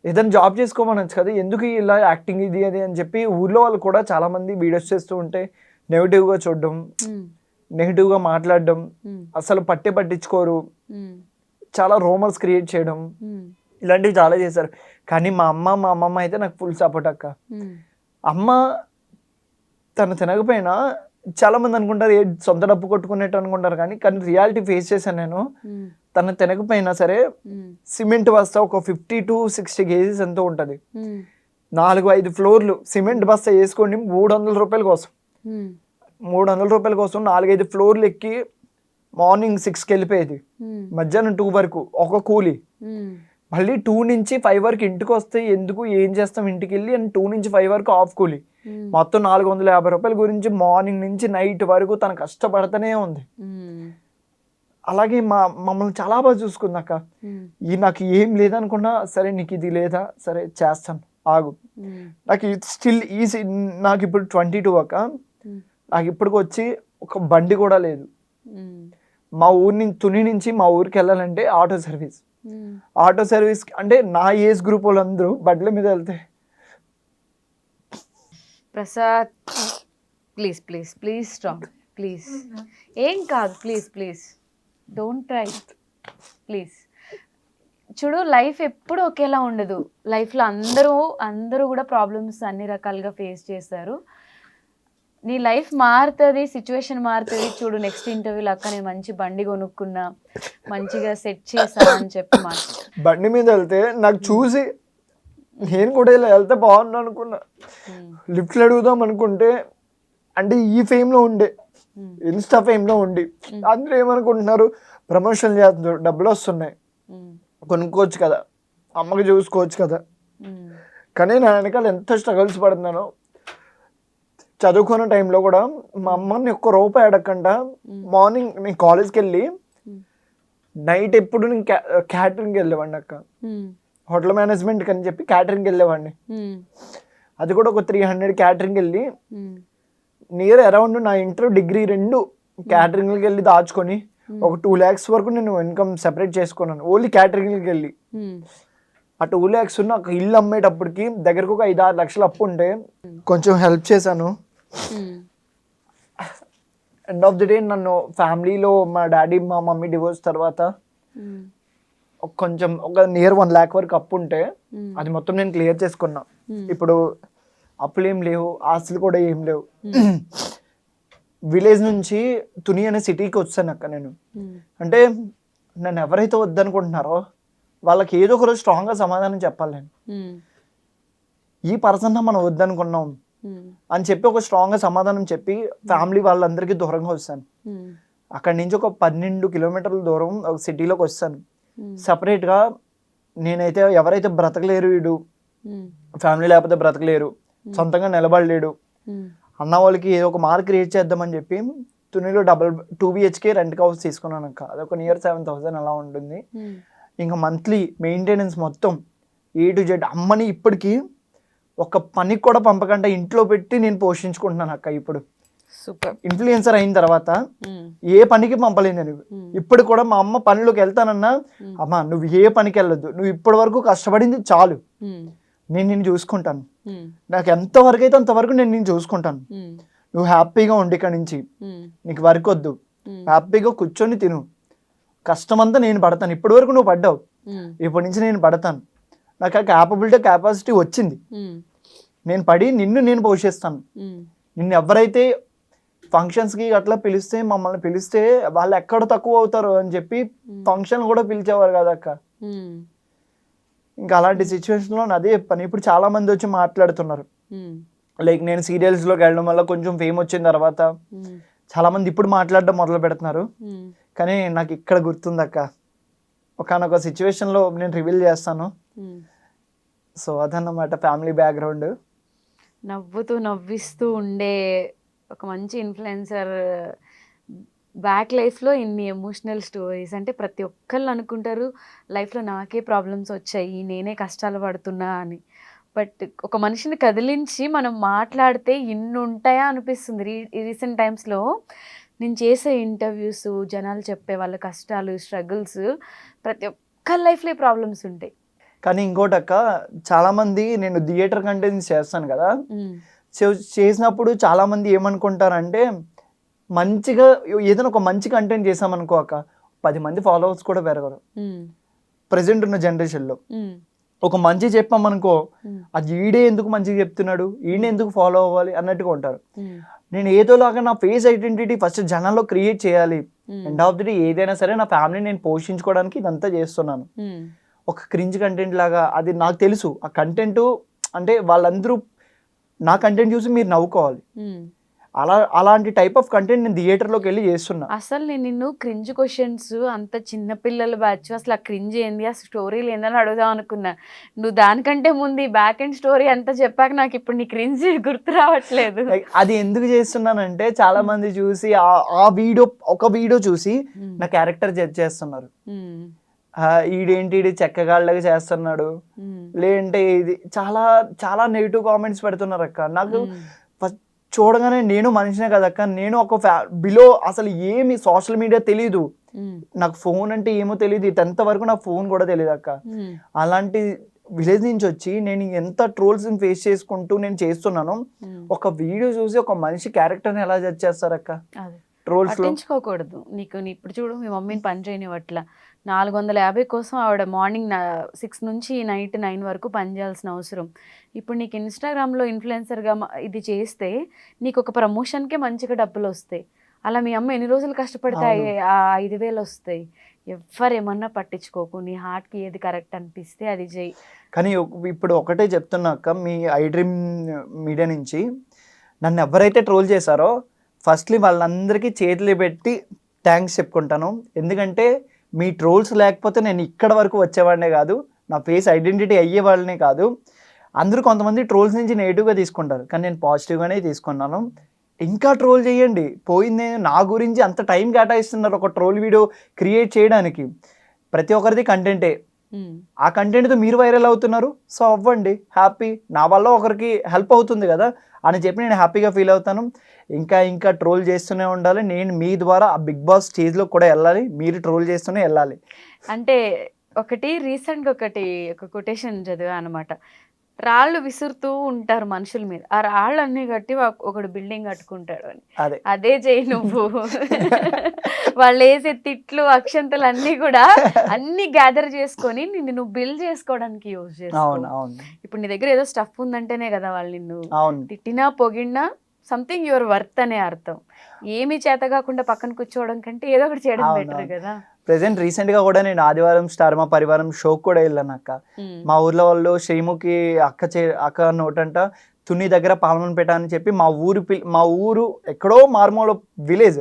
ఏదైనా జాబ్ చేసుకోమనొచ్చు కదా, ఎందుకు ఇలా యాక్టింగ్ ఇది అది అని చెప్పి ఊర్లో వాళ్ళు కూడా చాలా మంది వీడియోస్ చేస్తూ ఉంటే నెగిటివ్గా చూడడం, నెగిటివ్గా మాట్లాడడం, అసలు పట్టించుకోరు, చాలా రూమర్స్ క్రియేట్ చేయడం, ఇలాంటివి చాలా చేశారు. కానీ మా అమ్మమ్మ అయితే నాకు ఫుల్ సపోర్ట్ అక్క. అమ్మ తను తినకపోయినా చాలా మంది అనుకుంటారు సొంత డబ్బు కొట్టుకునేట్టు అనుకుంటారు, కానీ రియాలిటీ ఫేస్ చేశాను నేను. తను తినకపోయినా సరే సిమెంట్ బస్తా ఒక 50 to 60 kgs ఎంతో ఉంటుంది, 4-5 ఫ్లోర్లు సిమెంట్ బస్తా వేసుకోండి, 300 రూపాయల కోసం, 300 రూపాయల కోసం 4-5 ఫ్లోర్లు ఎక్కి మార్నింగ్ 6కి వెళ్ళిపోయేది, మధ్యాహ్నం 2 వరకు ఒక కూలి, మళ్ళీ 2 నుంచి 5 వరకు ఇంటికి వస్తే ఎందుకు ఏం చేస్తాం ఇంటికి వెళ్ళి, అండ్ 2 నుంచి 5 వరకు ఆఫ్ కూలి, మొత్తం 450 రూపాయల గురించి మార్నింగ్ నుంచి నైట్ వరకు తను కష్టపడుతూనే ఉంది. అలాగే మమ్మల్ని చాలా బాగా చూసుకుంది అక్క. నాకు ఏం లేదనుకున్నా సరే నీకు ఇది లేదా, సరే చేస్తాను ఆగు, నాకు స్టిల్ ఈజీ. నాకు ఇప్పుడు 22 అక్క, నాకు ఇప్పటికి వచ్చి ఒక బండి కూడా లేదు. మా ఊరి నుంచి తుని నుంచి మా ఊరికి వెళ్ళాలంటే ఆటో సర్వీస్ అంటే నా ఏజ్ గ్రూప్ వాళ్ళందరూ బండ్ల మీద వెళ్తే. Prasad please please please stop please, ఏం కాదు ప్లీజ్ డోంట్ ట్రై ప్లీజ్. చూడు, లైఫ్ ఎప్పుడు ఒకేలా ఉండదు. లైఫ్లో అందరూ కూడా ప్రాబ్లమ్స్ అన్ని రకాలుగా ఫేస్ చేస్తారు. నీ లైఫ్ మారుతుంది, సిచ్యువేషన్ మారుతుంది. చూడు, నెక్స్ట్ ఇంటర్వ్యూలో అక్క నేను మంచి బండి కొనుక్కున్నా, మంచిగా సెట్ చేసా అని చెప్పి బండి మీద వెళ్తే నాకు చూసి నేను కూడా ఇలా వెళ్తే బాగున్నా అనుకున్నా. లిఫ్ట్లు అడుగుదాం అనుకుంటే, అంటే ఈ ఫేమ్లో ఉండే, ఇన్స్టా ఫేమ్లో ఉండి అందరూ ఏమనుకుంటున్నారు, ప్రమోషన్ చేస్తున్నారు, డబ్బులు వస్తున్నాయి, కొనుక్కోవచ్చు కదా, అమ్మకి చూసుకోవచ్చు కదా. కానీ నా వెనకాల ఎంత స్ట్రగుల్స్ పడుతున్నానో. చదువుకున్న టైంలో కూడా మా అమ్మని ఒక్క రూపాయి అడగకుండా మార్నింగ్ నేను కాలేజ్కి వెళ్ళి నైట్ ఎప్పుడు నేను క్యాటరింగ్కి వెళ్ళేవాడిని అక్క. హోటల్ మేనేజ్మెంట్కి అని చెప్పి క్యాటరింగ్కి వెళ్ళేవాడిని. అది కూడా ఒక 300 క్యాటరింగ్ వెళ్ళి నియర్ అరౌండ్ నా ఇంటర్ డిగ్రీ 2 క్యాటరింగ్కి వెళ్ళి దాచుకొని ఒక 2 lakhs వరకు నేను ఇన్కమ్ సెపరేట్ చేసుకున్నాను ఓన్లీ క్యాటరింగ్కి వెళ్ళి. ఆ 2 lakhs ఉన్న ఒక ఇల్లు అమ్మేటప్పటికి దగ్గరకు ఒక 5-6 లక్షలు అప్పు ఉంటే కొంచెం హెల్ప్ చేశాను. ఎండ్ ఆఫ్ ది డే నన్ను ఫ్యామిలీలో మా డాడీ మా మమ్మీ డివోర్స్ తర్వాత కొంచెం ఒక నియర్ 1 lakh వరకు అప్పు ఉంటే అది మొత్తం నేను క్లియర్ చేసుకున్నా. ఇప్పుడు అప్పులు ఏం లేవు, ఆస్తులు కూడా ఏం లేవు. విలేజ్ నుంచి తుని అనే సిటీకి వచ్చాను అక్క నేను. అంటే నన్ను ఎవరైతే వద్దనుకుంటున్నారో వాళ్ళకి ఏదో ఒక రోజు స్ట్రాంగ్గా సమాధానం చెప్పాలి నేను. ఈ పర్సన్ మనం వద్దనుకున్నాం అని చెప్పి ఒక స్ట్రాంగ్గా సమాధానం చెప్పి ఫ్యామిలీ వాళ్ళందరికీ దూరంగా వస్తాను. అక్కడి నుంచి ఒక 12 kilometers దూరం ఒక సిటీలోకి వస్తాను. సపరేట్గా నేనైతే ఎవరైతే బ్రతకలేరు, వీడు ఫ్యామిలీ లేకపోతే బ్రతకలేరు, సొంతంగా నిలబడలేడు అన్న వాళ్ళకి ఏదో ఒక మార్క్ క్రియేట్ చేద్దామని చెప్పి తునిలో 2 BHK రెంట్ హౌస్ తీసుకున్నాను అక్క. అదొక నియర్ 7,000 అలా ఉంటుంది. ఇంకా మంత్లీ మెయింటెనెన్స్ మొత్తం A to Z. అమ్మని ఇప్పటికి ఒక పనికి కూడా పంపకుండా ఇంట్లో పెట్టి నేను పోషించుకుంటున్నాను అక్క. ఇప్పుడు సూపర్ ఇన్ఫ్లుయెన్సర్ అయిన తర్వాత ఏ పనికి పంపలేదు నేను. ఇప్పుడు కూడా మా అమ్మ పనిలోకి వెళ్తానన్నా, అమ్మ నువ్వు ఏ పనికి వెళ్ళొద్దు, నువ్వు ఇప్పటి వరకు కష్టపడింది చాలు, నేను నిన్ను చూసుకుంటాను, నాకు ఎంతవరకు అయితే అంతవరకు నేను నిన్ను చూసుకుంటాను, నువ్వు హ్యాపీగా ఉండి ఇక్కడ నుంచి, నీకు వర్క్ వద్దు, హ్యాపీగా కూర్చొని తిను, కష్టమంతా నేను పడతాను, ఇప్పటి వరకు నువ్వు పడ్డావు, ఇప్పటి నుంచి నేను పడతాను, నాకు ఆ కెపాసిటీ వచ్చింది, నేను పడి నేను పోషిస్తాను. నిన్ను ఎవరైతే ఫంక్షన్స్కి అట్లా పిలిస్తే, మమ్మల్ని పిలిస్తే వాళ్ళు ఎక్కడ తక్కువ అవుతారు అని చెప్పి ఫంక్షన్ కూడా పిలిచేవారు కదక్క. ఇంకా అలాంటి సిచ్యువేషన్లో అదే చెప్పాను. ఇప్పుడు చాలా మంది వచ్చి మాట్లాడుతున్నారు, లైక్ నేను సీరియల్స్లోకి వెళ్ళడం వల్ల కొంచెం ఫేమ్ వచ్చిన తర్వాత చాలా మంది ఇప్పుడు మాట్లాడడం మొదలు పెడుతున్నారు. కానీ నాకు ఇక్కడ గుర్తుందక్క, ఒకనొక సిచ్యువేషన్లో నేను రివీల్ చేస్తాను. సో అదన్నమాట ఫ్యామిలీ బ్యాక్గ్రౌండ్. నవ్విస్తూ ఉండే ఒక మంచి ఇన్ఫ్లుయెన్సర్ బ్యాక్ లైఫ్లో ఇన్ని ఎమోషనల్ స్టోరీస్. అంటే ప్రతి ఒక్కళ్ళు అనుకుంటారు లైఫ్లో నాకే ప్రాబ్లమ్స్ వచ్చాయి, నేనే కష్టాలు పడుతున్నా అని. బట్ ఒక మనిషిని కదిలించి మనం మాట్లాడితే ఇన్ని ఉంటాయా అనిపిస్తుంది. రీసెంట్ టైమ్స్లో నేను చేసే ఇంటర్వ్యూస్, జనాలు చెప్పే వాళ్ళ కష్టాలు, స్ట్రగుల్స్, ప్రతి ఒక్కరి లైఫ్లో ప్రాబ్లమ్స్ ఉంటాయి. కానీ ఇంకోటి అక్క, చాలా మంది నేను థియేటర్ కంటెంట్స్ చేస్తాను కదా, చేసినప్పుడు చాలా మంది ఏమనుకుంటారంటే, మంచిగా ఏదైనా ఒక మంచి కంటెంట్ చేసామనుకో అక్క, 10 మంది ఫాలోవర్స్ కూడా పెరగరు ప్రజెంట్ ఉన్న జనరేషన్లో. ఒక మంచి చెప్పామనుకో, అది ఈడే ఎందుకు మంచిగా చెప్తున్నాడు, ఈయన ఎందుకు ఫాలో అవ్వాలి అన్నట్టుగా ఉంటారు. నేను ఏదోలాగా నా ఫేస్ ఐడెంటిటీ ఫస్ట్ జనాల్లో క్రియేట్ చేయాలి. ఎండ్ ఆఫ్ ది డే ఏదైనా సరే నా ఫ్యామిలీని నేను పోషించుకోవడానికి ఇదంతా చేస్తున్నాను. ఒక క్రింజ్ కంటెంట్ లాగా అది నాకు తెలుసు. ఆ కంటెంట్ అంటే వాళ్ళందరూ నా కంటెంట్ చూసి మీరు నవ్వుకోవాలి, అలాంటి టైప్ ఆఫ్ కంటెంట్ నేను థియేటర్లోకి వెళ్ళి చేస్తున్నా. అసలు నేను నిన్ను క్రింజ్ క్వశ్చన్స్, అంత చిన్న పిల్లల బ్యాచ్, అసలు ఆ క్రింజ్ ఏంది, ఆ స్టోరీలు ఏందని అడుగుదాం అనుకున్నా. నువ్వు దానికంటే ముందు బ్యాక్ అండ్ స్టోరీ అంతా చెప్పాక నాకు ఇప్పుడు నీ క్రింజ్ గుర్తు రావట్లేదు. అది ఎందుకు చేస్తున్నానంటే, చాలా మంది చూసి ఒక వీడియో చూసి నా క్యారెక్టర్ జడ్జ్ చేస్తున్నారు. ఈడేంటి చెక్కగాళ్ళగా చేస్తున్నాడు, లేదంటే ఇది చాలా చాలా నెగిటివ్ కామెంట్స్ పెడుతున్నారు అక్క. నాకు ఫస్ట్ చూడగానే నేను మనిషినే కదక్క, నేను ఒక బిలో అసలు ఏమి సోషల్ మీడియా తెలీదు, నాకు ఫోన్ అంటే ఏమో తెలియదు, 10th వరకు నాకు ఫోన్ కూడా తెలియదు అక్క. అలాంటి విలేజ్ నుంచి వచ్చి నేను ఎంత ట్రోల్స్ ఫేస్ చేసుకుంటూ నేను చేస్తున్నాను. ఒక వీడియో చూసి ఒక మనిషి క్యారెక్టర్ని ఎలా జడ్జ్ చేస్తారక్క? ట్రోల్స్ పట్టించుకోకూడదు. నీకు ఇప్పుడు చూడు, మీ మమ్మీని పని చేయనివట్ల 450 కోసం ఆవిడ మార్నింగ్ 6 నుంచి నైట్ 9 వరకు పని చేయాల్సిన అవసరం. ఇప్పుడు నీకు ఇన్స్టాగ్రామ్లో ఇన్ఫ్లుయెన్సర్గా ఇది చేస్తే నీకు ఒక ప్రమోషన్కే మంచిగా డబ్బులు వస్తాయి. అలా మీ అమ్మ ఎన్ని రోజులు కష్టపడితే ఆ 5,000 వస్తాయి. ఎవరేమన్నా పట్టించుకోకు, నీ హార్ట్కి ఏది కరెక్ట్ అనిపిస్తే అది చెయ్యి. కానీ ఇప్పుడు ఒకటే చెప్తున్నాక, మీ ఐడ్రీమ్ మీడియా నుంచి నన్ను ఎవరైతే ట్రోల్ చేశారో ఫస్ట్లీ వాళ్ళందరికీ చేతులు పెట్టి థ్యాంక్స్ చెప్పుకుంటాను. ఎందుకంటే మీ ట్రోల్స్ లేకపోతే నేను ఇక్కడ వరకు వచ్చేవాడినే కాదు, నా ఫేస్ ఐడెంటిటీ అయ్యేవాళ్ళనే కాదు. అందరూ కొంతమంది ట్రోల్స్ నుంచి నెగిటివ్గా తీసుకుంటారు, కానీ నేను పాజిటివ్గానే తీసుకున్నాను. ఇంకా ట్రోల్ చేయండి, పోయింది. నా గురించి అంత టైం కేటాయిస్తున్నారు ఒక ట్రోల్ వీడియో క్రియేట్ చేయడానికి. ప్రతి ఒక్కరిది కంటెంటే, ఆ కంటెంట్తో మీరు వైరల్ అవుతున్నారు. సో అవ్వండి, హ్యాపీ. నా వల్ల ఒకరికి హెల్ప్ అవుతుంది కదా అని చెప్పి నేను హ్యాపీగా ఫీల్ అవుతాను. ఇంకా ట్రోల్ చేస్తూనే ఉండాలి. నేను మీ ద్వారా ఆ బిగ్ బాస్ స్టేజ్లో కూడా వెళ్ళాలి, మీరు ట్రోల్ చేస్తూనే వెళ్ళాలి. అంటే రీసెంట్గా ఒక కొటేషన్ చదివా అనమాట. రాళ్ళు విసురుతూ ఉంటారు మనుషుల మీద, ఆ రాళ్ళన్నీ కట్టి ఒకడు బిల్డింగ్ కట్టుకుంటాడు అని. అదే అదే చెయ్యి నువ్వు. వాళ్ళు వేసే తిట్లు అక్షంతలు అన్నీ కూడా అన్ని గ్యాదర్ చేసుకొని నిన్ను నువ్వు బిల్డ్ చేసుకోవడానికి యూజ్ చేసుకో. అవును అవును ఇప్పుడు నీ దగ్గర ఏదో స్టఫ్ ఉందంటేనే కదా వాళ్ళు నిన్ను అవును తిట్టినా పొగిడినా సంథింగ్ యువర్ వర్త్ అనే అర్థం. ఏమీ చేత కాకుండా పక్కన కూర్చోవడం కంటే ఏదో ఒకటి చేయడం అవును, బెటర్ అవును. కదా. ప్రెసెంట్ రీసెంట్ గా కూడా నేను ఆదివారం స్టార్ మా పరివారం షోకి కూడా వెళ్ళాను అక్క. మా ఊర్లో వాళ్ళు శ్రీముఖి అక్క నోటంట తుని దగ్గర పాలనపేట అని చెప్పి మా ఊరు ఎక్కడో మారుమూల విలేజ్,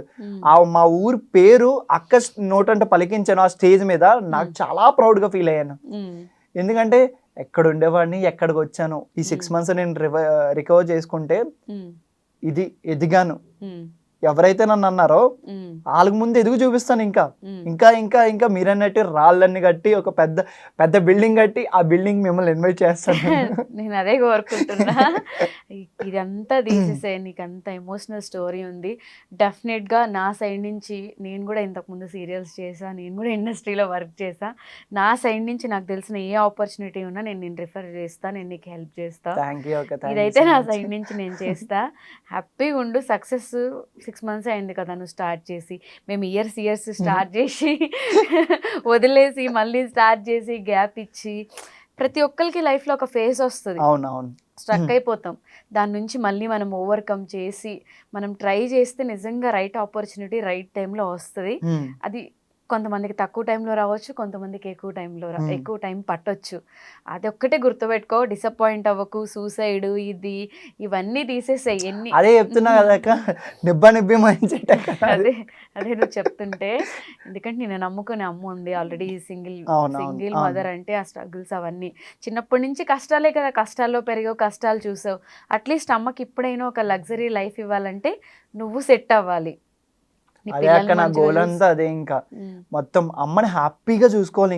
మా ఊరు పేరు అక్క నోటంట పలికించాను ఆ స్టేజ్ మీద. నాకు చాలా ప్రౌడ్ గా ఫీల్ అయ్యాను. ఎందుకంటే ఎక్కడ ఉండేవాడిని ఎక్కడికి వచ్చాను, ఈ 6 months నేను రికవర్ చేసుకుంటే ఇది ఎదిగాను. ఎవరైతే నన్ను అన్నారో వాళ్ళకి ముందు ఎదుగు చూపిస్తాను. ఇంకా ఇంకా ఇంకా ఇంకా మీరన్నట్టు రాళ్ళన్ని కట్టి ఒక పెద్ద పెద్ద బిల్డింగ్ కట్టి ఆ బిల్డింగ్ మిమ్మల్ని ఇన్వైట్ చేస్తాను. నేను అదే కోరుకుంటున్నా. ఇదంతా తీసేసే, నీకు అంత ఎమోషనల్ స్టోరీ ఉంది. డెఫినెట్గా నా సైడ్ నుంచి, నేను కూడా ఇంతకుముందు సీరియల్స్ చేసా, నేను కూడా ఇండస్ట్రీలో వర్క్ చేసా. నా సైడ్ నుంచి నాకు తెలిసిన ఏ ఆపర్చునిటీ ఉన్నా నేను రిఫర్ చేస్తా, నేను నీకు హెల్ప్ చేస్తా. ఇదైతే నా సైడ్ నుంచి నేను చేస్తా. హ్యాపీగా ఉండు. సక్సెస్ 6 months అయింది కదా నువ్వు స్టార్ట్ చేసి. మేము ఇయర్స్ స్టార్ట్ చేసి వదిలేసి మళ్ళీ స్టార్ట్ చేసి గ్యాప్ ఇచ్చి, ప్రతి ఒక్కరికి లైఫ్లో ఒక ఫేజ్ వస్తుంది, అవునవును స్ట్రక్ అయిపోతాం. దాని నుంచి మళ్ళీ మనం ఓవర్కమ్ చేసి మనం ట్రై చేస్తే నిజంగా రైట్ ఆపర్చునిటీ రైట్ టైంలో వస్తుంది. అది కొంతమందికి తక్కువ టైంలో రావచ్చు, కొంతమందికి ఎక్కువ టైం పట్టొచ్చు. అది ఒక్కటే గుర్తుపెట్టుకో. డిసప్పాయింట్ అవ్వకు. సూసైడ్ ఇవన్నీ తీసేసాయి. ఎన్ని అదే చెప్తున్నా కదా నిబ్బి మైండ్. అదే నువ్వు చెప్తుంటే, ఎందుకంటే నేను నమ్ముకునే అమ్మ ఉంది ఆల్రెడీ, సింగిల్ మదర్ అంటే ఆ స్ట్రగుల్స్ అవన్నీ చిన్నప్పటి నుంచి కష్టాలే కదా. కష్టాల్లో పెరిగావు, కష్టాలు చూసావు. అట్లీస్ట్ అమ్మకి ఇప్పుడైనా ఒక లగ్జరీ లైఫ్ ఇవ్వాలంటే నువ్వు సెట్ అవ్వాలి. అదే అక్క నా గోల్ అంతా అదే. ఇంకా మొత్తం అమ్మని హ్యాపీగా చూసుకోవాలి.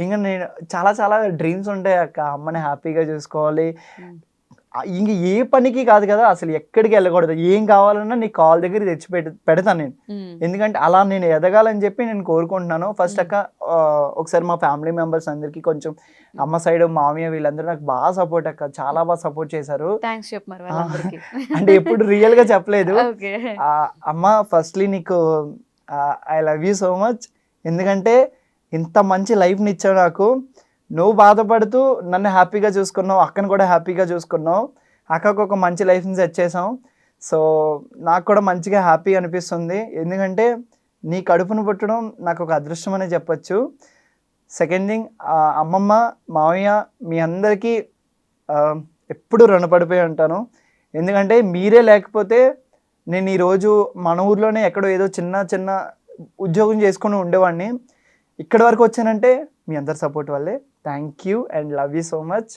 ఇంకా నేను చాలా చాలా డ్రీమ్స్ ఉంటాయి అక్క. అమ్మని హ్యాపీగా చూసుకోవాలి. ఇంక ఏ పనికి కాదు కదా, అసలు ఎక్కడికి వెళ్ళకూడదు. ఏం కావాలన్నా నీ కాల్ దగ్గర తెచ్చి పెడతాను నేను. ఎందుకంటే అలా నేను ఎదగాలని చెప్పి నేను కోరుకుంటున్నాను. ఫస్ట్ అక్క ఒకసారి మా ఫ్యామిలీ మెంబర్స్ అందరికి కొంచెం అమ్మ సైడ్ మామయ్య వీళ్ళందరూ నాకు బాగా సపోర్ట్ అక్క, చాలా బాగా సపోర్ట్ చేశారు. అంటే ఎప్పుడు రియల్ గా చెప్పలేదు. అమ్మ ఫస్ట్లీ నీకు I love you so much. ఎందుకంటే ఇంత మంచి లైఫ్ని ఇచ్చావు నాకు. నువ్వు బాధపడుతూ నన్ను హ్యాపీగా చూసుకున్నావు, అక్కను కూడా హ్యాపీగా చూసుకున్నావు. అక్కకు ఒక మంచి లైఫ్ని సెట్ చేసాం. సో నాకు కూడా మంచిగా హ్యాపీ అనిపిస్తుంది. ఎందుకంటే నీ కడుపును పుట్టడం నాకు ఒక అదృష్టం అనే చెప్పచ్చు. సెకండ్ థింగ్, అమ్మమ్మ మామయ్య మీ అందరికీ ఎప్పుడు రుణపడిపోయి ఉంటాను. ఎందుకంటే మీరే లేకపోతే నేను ఈరోజు మన ఊర్లోనే ఎక్కడో ఏదో చిన్న ఉద్యోగం చేసుకుని ఉండేవాడిని. ఇక్కడి వరకు వచ్చానంటే మీ అందరి సపోర్ట్ వల్లే. Thank you and love you so much.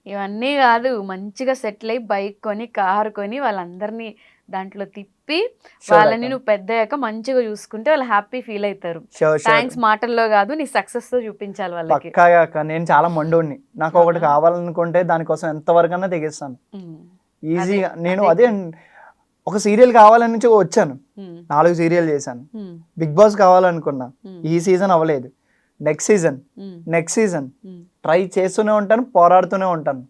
ఇవన్నీ కాదు, మంచిగా సెటిల్ అయ్యి బైక్ కొని కారు కొని వాళ్ళందరినీ దాంట్లో తిప్పి వాళ్ళని నువ్వు పెద్ద అయ్యాక మంచిగా చూసుకుంటే వాళ్ళు హ్యాపీ ఫీల్ అవుతారు. థ్యాంక్స్ మాటల్లో కాదు, నీ సక్సెస్ తో చూపించాలి వాళ్ళకి. పక్కాగా నేను చాలా మొండోడిని. నాకు ఒకటి కావాలనుకుంటే దానికోసం ఎంతవరకన్నా తెగిస్తాను ఈజీగా. నేను అదే ఒక సీరియల్ కావాలని వచ్చాను, 4 సీరియల్ చేశాను. బిగ్ బాస్ కావాలనుకున్నా, ఈ సీజన్ అవ్వలేదు. నెక్స్ట్ సీజన్ ట్రై చేస్తూనే ఉంటాను, పోరాడుతూనే ఉంటాను.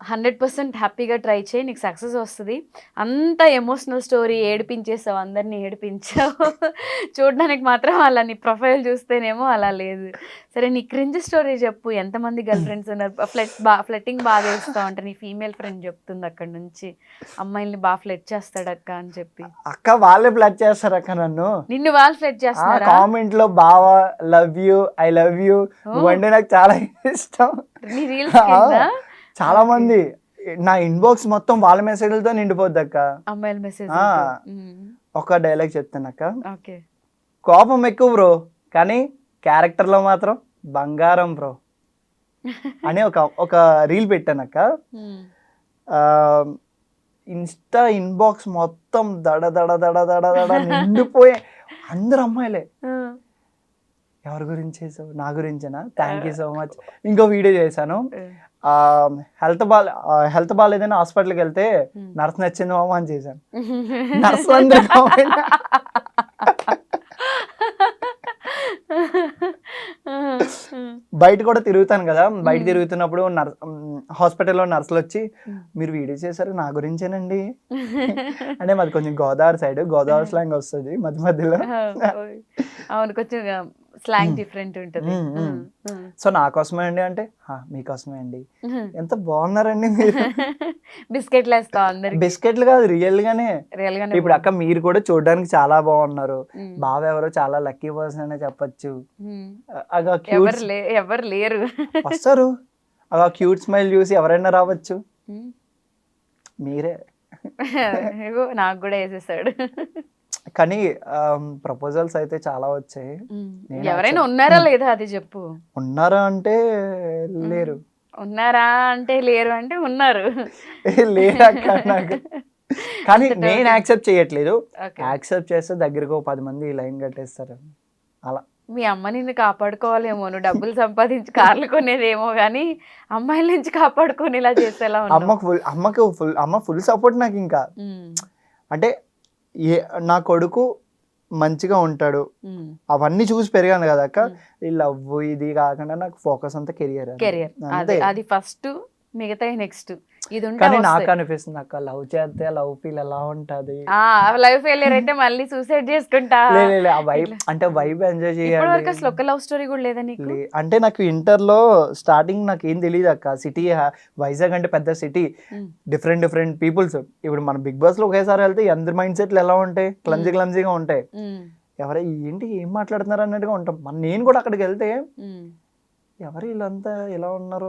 100% హ్యాపీగా ట్రై చేయి, నీకు సక్సెస్ వస్తుంది. అంత ఎమోషనల్ స్టోరీ ఏడిపించేసావు, అందరినీ ఏడిపించావు. చూడడానికి మాత్రం అలా నీ ప్రొఫైల్ చూస్తేనేమో అలా లేదు. సరే నీ క్రింజ్ స్టోరీ చెప్పు. ఎంతమంది గర్ల్ ఫ్రెండ్స్ ఉన్నారు? ఫ్లెట్టింగ్ బాగా వేస్తావు అంటే నీ ఫీమేల్ ఫ్రెండ్ చెప్తుంది అక్కడ నుంచి, అమ్మాయిల్ని బాగా ఫ్లెట్ చేస్తాడు అక్క అని చెప్పి. అక్క వాళ్ళే ఫ్లెట్ చేస్తారు అక్క నన్ను. నిన్ను వాళ్ళు ఫ్లెట్ చేస్తారా? కామెంట్ లో బావా love you, I love you అంటే నాకు చాలా ఇష్టం. నీ రీల్స్ చాలా మంది నా ఇన్బాక్స్ మొత్తం వాళ్ళ మెసేజ్లతో నిండిపోద్ది అక్క. అమ్మాయిల మెసేజ్. ఒక డైలాగ్ చెప్తానక్క, కోపం ఎక్కువ బ్రో కానీ క్యారెక్టర్ లో మాత్రం బంగారం బ్రో అని ఒక రీల్ పెట్టానక్క. ఇన్స్టా ఇన్బాక్స్ మొత్తం దడ దడ దడ దడ దడ నిండిపోయే, అందరు అమ్మాయిలే. ఎవరి గురించి చేసావు? నా గురించేనా? Thank you so much. ఇంకో వీడియో చేశాను, హెల్త్ బాగాలేదని హాస్పిటల్కి వెళ్తే నర్స్ నచ్చింది మామ అని చేశాను. నర్స్ బయట కూడా తిరుగుతాను కదా, బయట తిరుగుతున్నప్పుడు హాస్పిటల్లో నర్సులు వచ్చి మీరు వీడియో చేశారు నా గురించేనండి అంటే మాది కొంచెం గోదావరి సైడ్, గోదావరి స్లాంగ్ వస్తుంది మధ్య మధ్యలో. అవును, కొంచెం స్లాంగ్ డిఫరెంట్ ఉంటుంది. సో నా కోసమే అండి అంటే మీకోసమే అండి. ఎంత బాగున్నారండి మీరు. బిస్కెట్లు వేస్తావు అందరికి. బిస్కెట్లు కాదు, రియల్ గానే. రియల్ గానే ఇప్పుడు అక్క మీరు కూడా చూడడానికి చాలా బాగున్నారు. బావ ఎవరో చాలా లక్కీ పర్సన్ అనే చెప్పొచ్చు. అగా క్యూట్ ఎవరు లేరు వస్తారు. అలా క్యూట్ స్మైల్ చూసి ఎవరైనా రావచ్చు. మీరే. నాకు కూడా వేసేసాడు. కానీ ప్రపోజల్స్ అయితే చాలా వచ్చాయి. ఎవరైనా ఉన్నారా లేదా అది చెప్పు. ఉన్నారా అంటే లేరు. ఉన్నారా అంటే లేరు అంటే ఉన్నారు. లేరు అక్క నాకు. కానీ నేను యాక్సెప్ట్ చేయట్లేదు. యాక్సెప్ట్ చేస్తే దగ్గరకు 10 మంది లైన్ కట్టేస్తారు. అలా మీ అమ్మ నిన్ను కాపాడుకోవాలేమో, నువ్వు డబ్బులు సంపాదించి కార్లు కొనేదేమో కానీ అమ్మాయిల నుంచి కాపాడుకునేలా చేసేలా అమ్మ ఫుల్ సపోర్ట్ నాకు. ఇంకా అంటే నా కొడుకు మంచిగా ఉంటాడు అవన్నీ చూసి పెరిగాను కదా అక్క. ఈ లవ్ ఇది కాకుండా నాకు ఫోకస్ అంతా కెరియర్. అది ఫస్ట్, మిగతా నెక్స్ట్. ఇది కానీ నాకు అనిపిస్తుంది అక్క లవ్ చేస్తే లవ్ ఫీల్ ఎలా ఉంటది. లవ్ ఫెయిలియర్ అంటే మళ్ళీ సూసైడ్ చేసుకుంటా. అంటే వైబ్ ఎంజాయ్ చేయాలి. అసలు ఒక లవ్ స్టోరీ కూడా లేదా నీకు? అంటే నాకు ఇంటర్ లో స్టార్టింగ్ నాకు ఏం తెలియదు అక్క. సిటీ వైజాగ్ అంటే పెద్ద సిటీ, డిఫరెంట్ డిఫరెంట్ పీపుల్స్. ఇప్పుడు మన బిగ్ బాస్ లో ఒకేసారి వెళ్తే అందరి మైండ్ సెట్లు ఎలా ఉంటాయి, క్లమ్జీగా ఉంటాయి. ఎవరై ఏంటి ఏం మాట్లాడుతున్నారు అన్నట్టుగా ఉంటాం. నేను కూడా అక్కడికి వెళ్తే ఎవరు వీళ్ళంతా ఎలా ఉన్నారు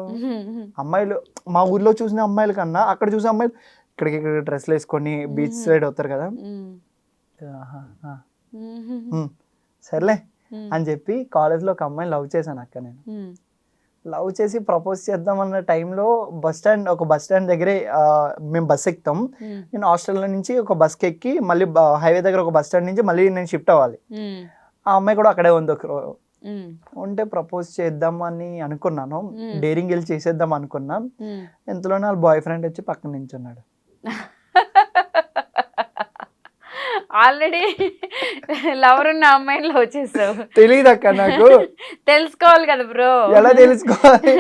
అమ్మాయిలు, మా ఊర్లో చూసిన అమ్మాయిల కన్నా అక్కడ చూసే అమ్మాయిలు ఇక్కడికి డ్రెస్లు వేసుకొని బీచ్ సైడ్ అవుతారు కదా. సర్లే అని చెప్పి కాలేజ్లో ఒక అమ్మాయిని లవ్ చేశాను అక్క. నేను లవ్ చేసి ప్రపోజ్ చేద్దామన్న టైంలో ఒక బస్ స్టాండ్ దగ్గరే మేము బస్ ఎక్కుతాం. నేను హాస్టల్లో నుంచి ఒక బస్కి ఎక్కి మళ్ళీ హైవే దగ్గర ఒక బస్ స్టాండ్ నుంచి మళ్ళీ నేను షిఫ్ట్ అవ్వాలి. ఆ అమ్మాయి కూడా అక్కడే ఉంది. ఉంటే ప్రపోజ్ చేద్దామని అనుకున్నాను, డేరింగ్ వెళ్ళి చేసేద్దాం అనుకున్నా. ఇంతలోనే వాళ్ళ బాయ్ ఫ్రెండ్ వచ్చి పక్కన నించున్నాడు. ఆల్రెడీ లవర్ ఉన్న అమ్మాయిని లవ్ చేసావు. తెలియదు అక్క నాకు. తెలుసుకోవాలి కదా బ్రో. ఎలా తెలుసుకోవాలి?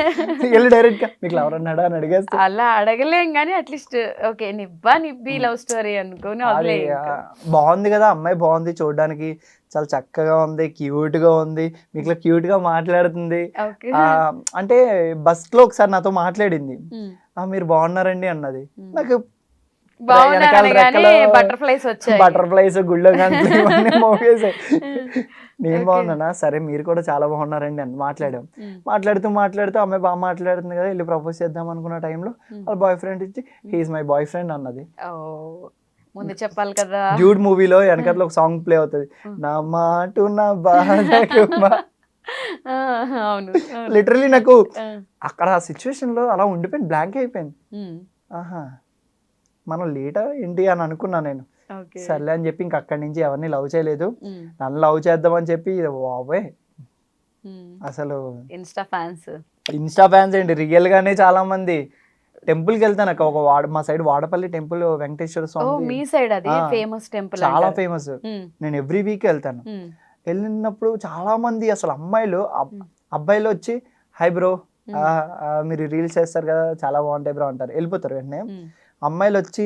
వెళ్ళి డైరెక్ట్ గా మీకు లవర్ ఉన్నాడా అని అడిగేస్తా. అలా అడగలేం కానీ at least okay nibbi love story అనుకోని బాగుంది కదా అమ్మాయి, బాగుంది చూడడానికి, చాలా చక్కగా ఉంది, క్యూట్ గా ఉంది, మీకు క్యూట్ గా మాట్లాడుతుంది. అంటే బస్ లో ఒకసారి నాతో మాట్లాడింది, మీరు బాగున్నారండి అన్నది. నాకు బటర్ఫ్లైస్ గుళ్ళో మోగేసాయి. నేను బాగున్నానా, సరే మీరు కూడా చాలా బాగున్నారండి అని మాట్లాడుతూ అమ్మాయి బాగా మాట్లాడుతుంది కదా, వెళ్ళి ప్రపోజ్ చేద్దాం అనుకున్న టైంలో వాళ్ళ బాయ్ ఫ్రెండ్ ఇచ్చి హీఈస్ మై బాయ్ ఫ్రెండ్ అన్నది. ముందు చెప్పాలి కదా. డ్యూడ్ మూవీలో వెనకట్లో ఒక సాంగ్ ప్లే అవుతుంది, నా మాటు నా బాధకు. లిటరలీ నాకు అక్కడ ఆ సిచ్యువేషన్ లో అలా ఉండిపోయింది, బ్లాంక్ అయిపోయింది. ఆహా మనం లేటా ఏంటి అని అనుకున్నా నేను. సర్లే అని చెప్పి ఇంక అక్కడి నుంచి ఎవరిని లవ్ చేయలేదు. నన్ను లవ్ చేద్దామని చెప్పి బాబోయ్ అసలు ఇన్స్టా ఫ్యాన్స్ ఏంటి రియల్ గానే చాలా మంది. టెంపుల్ కి వెళ్తాను అక్క, మా సైడ్ వాడపల్లి టెంపుల్ వెంకటేశ్వర స్వామి చాలా ఫేమస్. నేను ఎవ్రీ వీక్ వెళ్తాను. వెళ్ళినప్పుడు చాలా మంది అసలు అబ్బాయిలు వచ్చి హాయ్ బ్రో మీరు రీల్స్ చేస్తారు కదా చాలా బాగుంటాయి బ్రో అంటారు, వెళ్ళిపోతారు వెంటనే. అమ్మాయిలు వచ్చి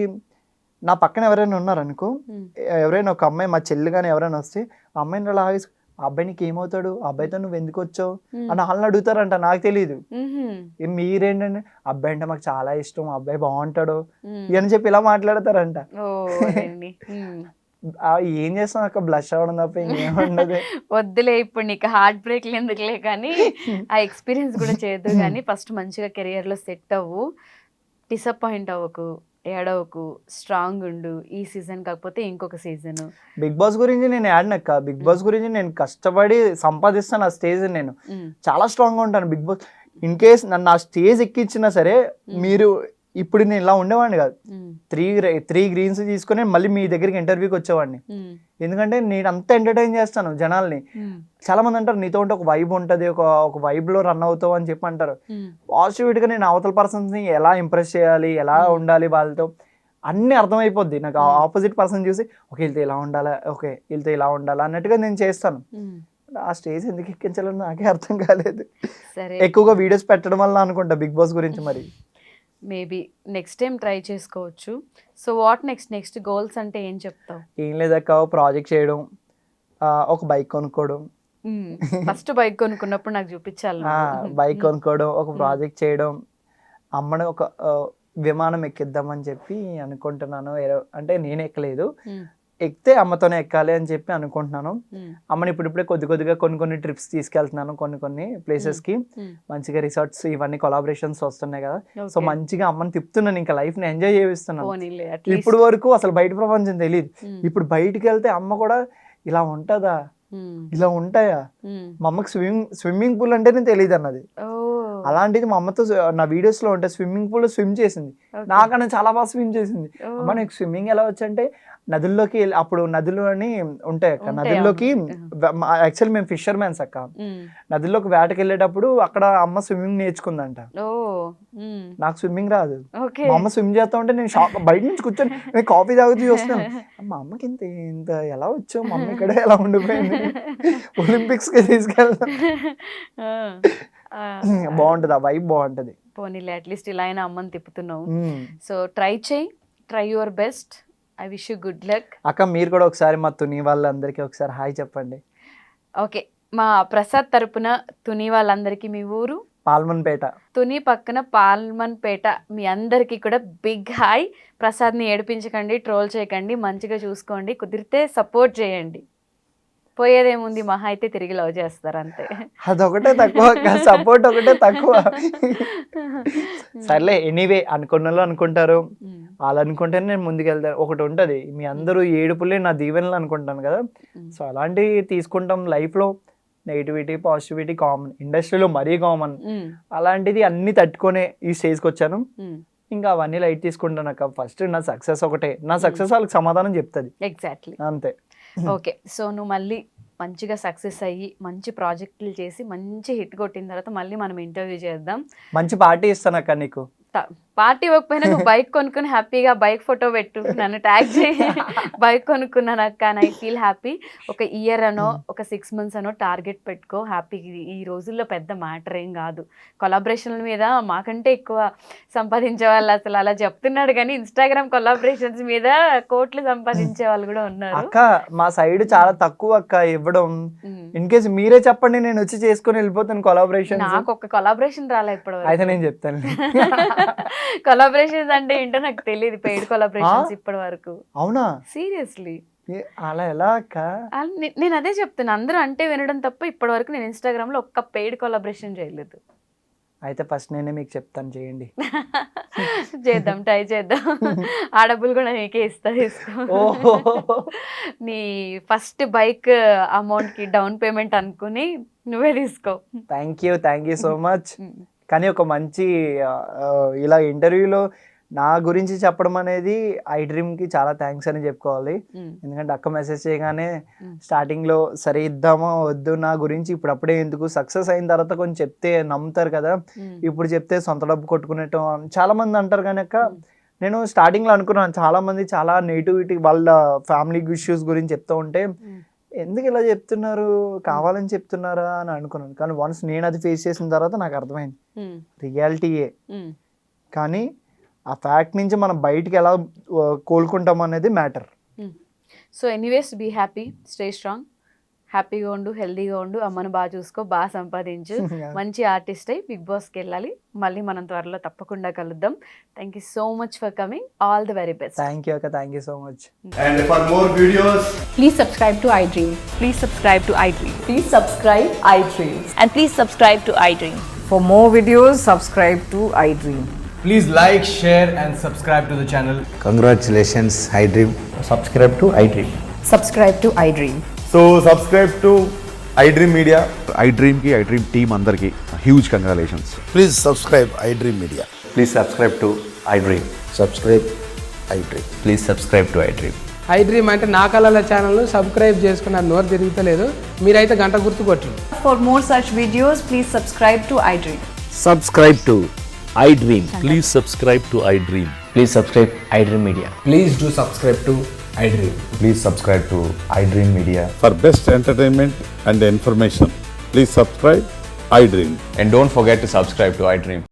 నా పక్కన ఎవరైనా ఉన్నారనుకో, ఎవరైనా ఒక అమ్మాయి మా చెల్లి కానీ ఎవరైనా వస్తే ఆ అమ్మాయిని అలా ఆగేసి ఆ అబ్బాయి నీకు ఏమవుతాడు, ఆ అబ్బాయితో నువ్వు ఎందుకు వచ్చావు అని వాళ్ళని అడుగుతారంట. నాకు తెలియదు. మీరేంటంటే అబ్బాయి అంటే మాకు చాలా ఇష్టం, అబ్బాయి బాగుంటాడు అని చెప్పి ఇలా మాట్లాడతారంట. ఏం చేస్తాం అక్క, బ్లష్ అవ్వడం తప్ప ఇంకేముండదు. వద్దులే ఇప్పుడు నీకు హార్ట్ బ్రేక్ ఎందుకులే కానీ ఆ ఎక్స్పీరియన్స్ కూడా చేయదు. కానీ ఫస్ట్ మంచిగా కెరియర్ లో సెట్ అవ్వు, డిసప్పాయింట్ అవ్వకు, ఏడవకు, స్ట్రాంగ్ ఉండు. ఈ సీజన్ కాకపోతే ఇంకొక సీజన్. బిగ్ బాస్ గురించి నేను ఆడినక్క, బిగ్ బాస్ గురించి నేను కష్టపడి సంపాదిస్తాను ఆ స్టేజ్. నేను చాలా స్ట్రాంగ్ గా ఉంటాను. బిగ్ బాస్ ఇన్ కేస్ నన్ను ఆ స్టేజ్ ఎక్కించినా సరే, మీరు ఇప్పుడు నేను ఇలా ఉండేవాడిని కాదు. 3 గ్రీన్స్ తీసుకుని మళ్ళీ మీ దగ్గరికి ఇంటర్వ్యూకి వచ్చేవాడిని. ఎందుకంటే నేను అంత ఎంటర్టైన్ చేస్తాను జనాల్ని. చాలా మంది అంటారు నీతో ఉంటే ఒక వైబ్ ఉంటుంది, ఒక వైబ్ లో రన్ అవుతావు అని చెప్పి అంటారు. పాజిటివిటీగా నేను అవతల పర్సన్స్ ని ఎలా ఇంప్రెస్ చేయాలి, ఎలా ఉండాలి వాళ్ళతో అన్ని అర్థమైపోద్ది నాకు. ఆపోజిట్ పర్సన్ చూసి ఓకే వీళ్ళతో ఇలా ఉండాలా, ఓకే వీళ్ళతో ఇలా ఉండాలా అన్నట్టుగా నేను చేస్తాను. ఆ స్టేజ్ ఎందుకు ఎక్కించాలని నాకే అర్థం కాలేదు. ఎక్కువగా వీడియోస్ పెట్టడం వల్ల అనుకుంటా బిగ్ బాస్ గురించి. మరి మేబీ నెక్స్ట్ టైం ట్రై చేసుకోవచ్చు. సో వాట్ నెక్స్ట్ గోల్స్ అంటే ఏం చెప్తావు? ఏం లేదక్క, ప్రాజెక్ట్ చేయడం, ఒక బైక్ కొనుక్కోవడం. ఫస్ట్ బైక్ కొనుక్కున్నప్పుడు నాకు చూపించాలి. బైక్ కొనుక్కోవడం, ఒక ప్రాజెక్ట్ చేయడం, అమ్మని ఒక విమానం ఎక్కిద్దామని చెప్పి అనుకుంటున్నాను. అంటే నేను ఎక్కలేదు, ఎక్కితే అమ్మతోనే ఎక్కాలి అని చెప్పి అనుకుంటున్నాను. అమ్మని ఇప్పుడిప్పుడే కొద్దిగా కొన్ని ట్రిప్స్ తీసుకెళ్తున్నాను, కొన్ని ప్లేసెస్ కి. మంచిగా రిసార్ట్స్ ఇవన్నీ కొలాబరేషన్స్ వస్తున్నాయి కదా, సో మంచిగా అమ్మని తిప్పుతున్నాను, ఇంకా లైఫ్ ని ఎంజాయ్ చేస్తున్నాను. ఇప్పుడు వరకు అసలు బయట ప్రపంచం తెలియదు, ఇప్పుడు బయటికి వెళ్తే అమ్మ కూడా ఇలా ఉంటదా, ఇలా ఉంటాయా, మా అమ్మకి స్విమ్మింగ్ పూల్ అంటేనే తెలియదు అన్నది. అలాంటిది మా అమ్మతో నా వీడియోస్ లో ఉంటే స్విమ్మింగ్ పూల్ లో స్విమ్ చేసింది, నాకన్నా చాలా బాగా స్విమ్ చేసింది. అమ్మ నీకు స్విమ్మింగ్ ఎలా వచ్చంటే, నదుల్లోకి అప్పుడు నదులు అని ఉంటాయి అక్క, నదుల్లోకి యాక్చువల్లీ మేము ఫిషర్ మ్యాన్స్ అక్క, నదుల్లోకి వేటకి వెళ్ళేటప్పుడు అక్కడ అమ్మ స్విమ్మింగ్ నేర్చుకుందంట. నాకు స్విమ్మింగ్ రాదు, మా అమ్మ స్విమ్ చేస్తా ఉంటే నేను షాక్, బయట నుంచి కూర్చొని నేను కాఫీ తాగుతూ చూస్తాను, మా అమ్మకి ఇంత ఎలా వచ్చో, మా అమ్మ ఇక్కడ ఎలా ఉండిపోయింది, ఒలింపిక్స్ కి తీసుకెళ్తాం. బాగుంటది, ఆ వైబ్ బాగుంటది. పోనీలే, అట్లీస్ట్ ఇలా అయినా అమ్మని తిప్పుతున్నావు. So try your best. I wish you good luck. అక్క మీరు కూడా ఒకసారి మా తుని వాళ్ళందరికీ ఒకసారి హాయ్ చెప్పండి. ఓకే, మా ప్రసాద్ తరపున తుని వాళ్ళందరికీ, మీ ఊరు పాల్మన్పేట, తుని పక్కన పాల్మన్పేట, మీ అందరికీ కూడా బిగ్ హాయ్. ప్రసాద్ని ఏడిపించకండి, ట్రోల్ చేయకండి, మంచిగా చూసుకోండి, కుదిరితే సపోర్ట్ చేయండి. పోయేదేముంది, మహా అయితే తిరిగి లవ్ చేస్తారు అంతే. అదొకటే తక్కువ, సపోర్ట్ ఒకటే తక్కువ. సర్లే, ఎనీవే అనుకున్న వాళ్ళు అనుకుంటారు, వాళ్ళు అనుకుంటేనే నేను ముందుకెళ్తాను. ఒకటి ఉంటుంది, మీ అందరూ ఏడుపులే నా దీవెనలు అనుకుంటాను కదా, సో అలాంటివి తీసుకుంటాం. లైఫ్లో నెగిటివిటీ పాజిటివిటీ కామన్, ఇండస్ట్రీలో మరీ కామన్. అలాంటిది అన్ని తట్టుకొని ఈ స్టేజ్కి వచ్చాను, ఇంకా అవన్నీ లైట్ తీసుకుంటాను అక్క. ఫస్ట్ నా సక్సెస్ ఒకటే, నా సక్సెస్ వాళ్ళకి సమాధానం చెప్తుంది. ఎగ్జాక్ట్లీ, అంతే. ఓకే, సో నువ్వు మళ్ళీ మంచిగా సక్సెస్ అయ్యి మంచి ప్రాజెక్టులు చేసి మంచి హిట్ కొట్టిన తర్వాత మళ్ళీ మనం ఇంటర్వ్యూ చేద్దాం. మంచి పార్టీ ఇస్తాను అక్క నీకు. పార్టీ ఇవ్వకపోయినా నువ్వు బైక్ కొనుక్కుని హ్యాపీగా బైక్ ఫోటో పెట్టు, నన్ను ట్యాగ్ చేయి, బైక్ కొనుక్కున్నాను అక్క, ఐ ఫీల్ హ్యాపీ. ఒక ఇయర్ అనో ఒక 6 months అనో టార్గెట్ పెట్టుకో, హ్యాపీ. ఈ రోజుల్లో పెద్ద మ్యాటర్ ఏం కాదు. కొలాబరేషన్ల మీద మాకంటే ఎక్కువ సంపాదించే వాళ్ళు అసలు అలా చెప్తున్నాడు, కానీ ఇన్స్టాగ్రామ్ కొలాబరేషన్స్ మీద కోట్లు సంపాదించే వాళ్ళు కూడా ఉన్నారు. అక్క మా సైడ్ చాలా తక్కువ అక్క ఇవ్వడం. ఇన్ కేసు మీరే చెప్పండి, నేను వచ్చి చేసుకుని వెళ్ళిపోతాను కొలాబరేషన్. నాకు ఒక కొలాబరేషన్ రాలే ఇప్పుడు. అయితే నేను చెప్తాను. కొలాబరేషన్స్ అంటే ఏంటో నాకు తెలియదు, పెయిడ్ కొలాబరేషన్స్ ఇప్పటి వరకు. అవునా? సీరియస్లీ? అలా ఎలా అక్క? నేను అదే చెప్తాను, అందరూ అంటే వినడం తప్ప ఇప్పటి వరకు నేను ఇన్స్టాగ్రామ్ లో ఒక్క పెయిడ్ కొలాబరేషన్ చేయలేదు. అయితే ఫస్ట్ నేనే మీకు చెప్తాను, చేయండి. చేద్దాం, ట్రై చేద్దాం. ఆ డబ్బులు కూడా నీకే ఇస్తా, తీసుకో. నీ ఫస్ట్ బైక్ అమౌంట్ కి డౌన్ పేమెంట్ అనుకుని నువ్వే తీసుకో. Thank you so much. కానీ ఒక మంచి ఇలా ఇంటర్వ్యూలో నా గురించి చెప్పడం అనేది ఐ డ్రీమ్కి చాలా థ్యాంక్స్ అని చెప్పుకోవాలి. ఎందుకంటే అక్క మెసేజ్ చేయగానే స్టార్టింగ్లో సరే ఇద్దామో వద్దు, నా గురించి ఇప్పుడప్పుడే ఎందుకు, సక్సెస్ అయిన తర్వాత కొంచెం చెప్తే నమ్ముతారు కదా, ఇప్పుడు చెప్తే సొంత డబ్బు కొట్టుకునేట్టు చాలా మంది అంటారు. కానీ అక్క నేను స్టార్టింగ్లో అనుకున్నాను, చాలా మంది చాలా నెగిటివిటీ వాళ్ళ ఫ్యామిలీ ఇష్యూస్ గురించి చెప్తూ ఉంటే ఎందుకు ఇలా చెప్తున్నారు, కావాలని చెప్తున్నారా అని అనుకున్నాను. కానీ వన్స్ నేను అది ఫేస్ చేసిన తర్వాత నాకు అర్థమైంది రియాలిటీయే. కానీ ఆ ఫ్యాక్ట్ నుంచి మనం బయటికి ఎలా కోలుకుంటాం అనేది matter. So anyways, be happy, stay strong, హ్యాపీగా ఉండు, హెల్దీగా ఉండు, అమ్మను బాగా చూసుకో, బాగా సంపాదించు, మంచి ఆర్టిస్ట్ అయి బిగ్ బాస్కి వెళ్ళాలి. మళ్ళీ మనం త్వరలో తప్పకుండా కలుద్దాం. Thank you so much for coming. All the very best. Thank you అక్క, thank you so much. And for more videos, Please subscribe to iDream. Please subscribe to iDream. Please subscribe iDream. And please subscribe to iDream. For more videos, subscribe to iDream. please like, share and subscribe to the channel. Congratulations, iDream. Subscribe to iDream. Subscribe to iDream. So subscribe to iDream Media. iDream ki iDream team andarki huge congratulations. Please subscribe iDream Media. Please subscribe to iDream. Subscribe iDream. Please subscribe to iDream. iDream అంటే నా కళల ఛానల్ సబ్స్క్రైబ్ చేసుకున్న నోరు తిరుగుతలేదు, మీరైతే గంట గుర్తు కొట్టండి. For more such videos, please subscribe to iDream. Subscribe to iDream. Please subscribe to iDream. Please subscribe iDream Media. Please do subscribe to iDream. Please subscribe to iDream Media. For best entertainment and information, please subscribe iDream. And don't forget to subscribe to iDream.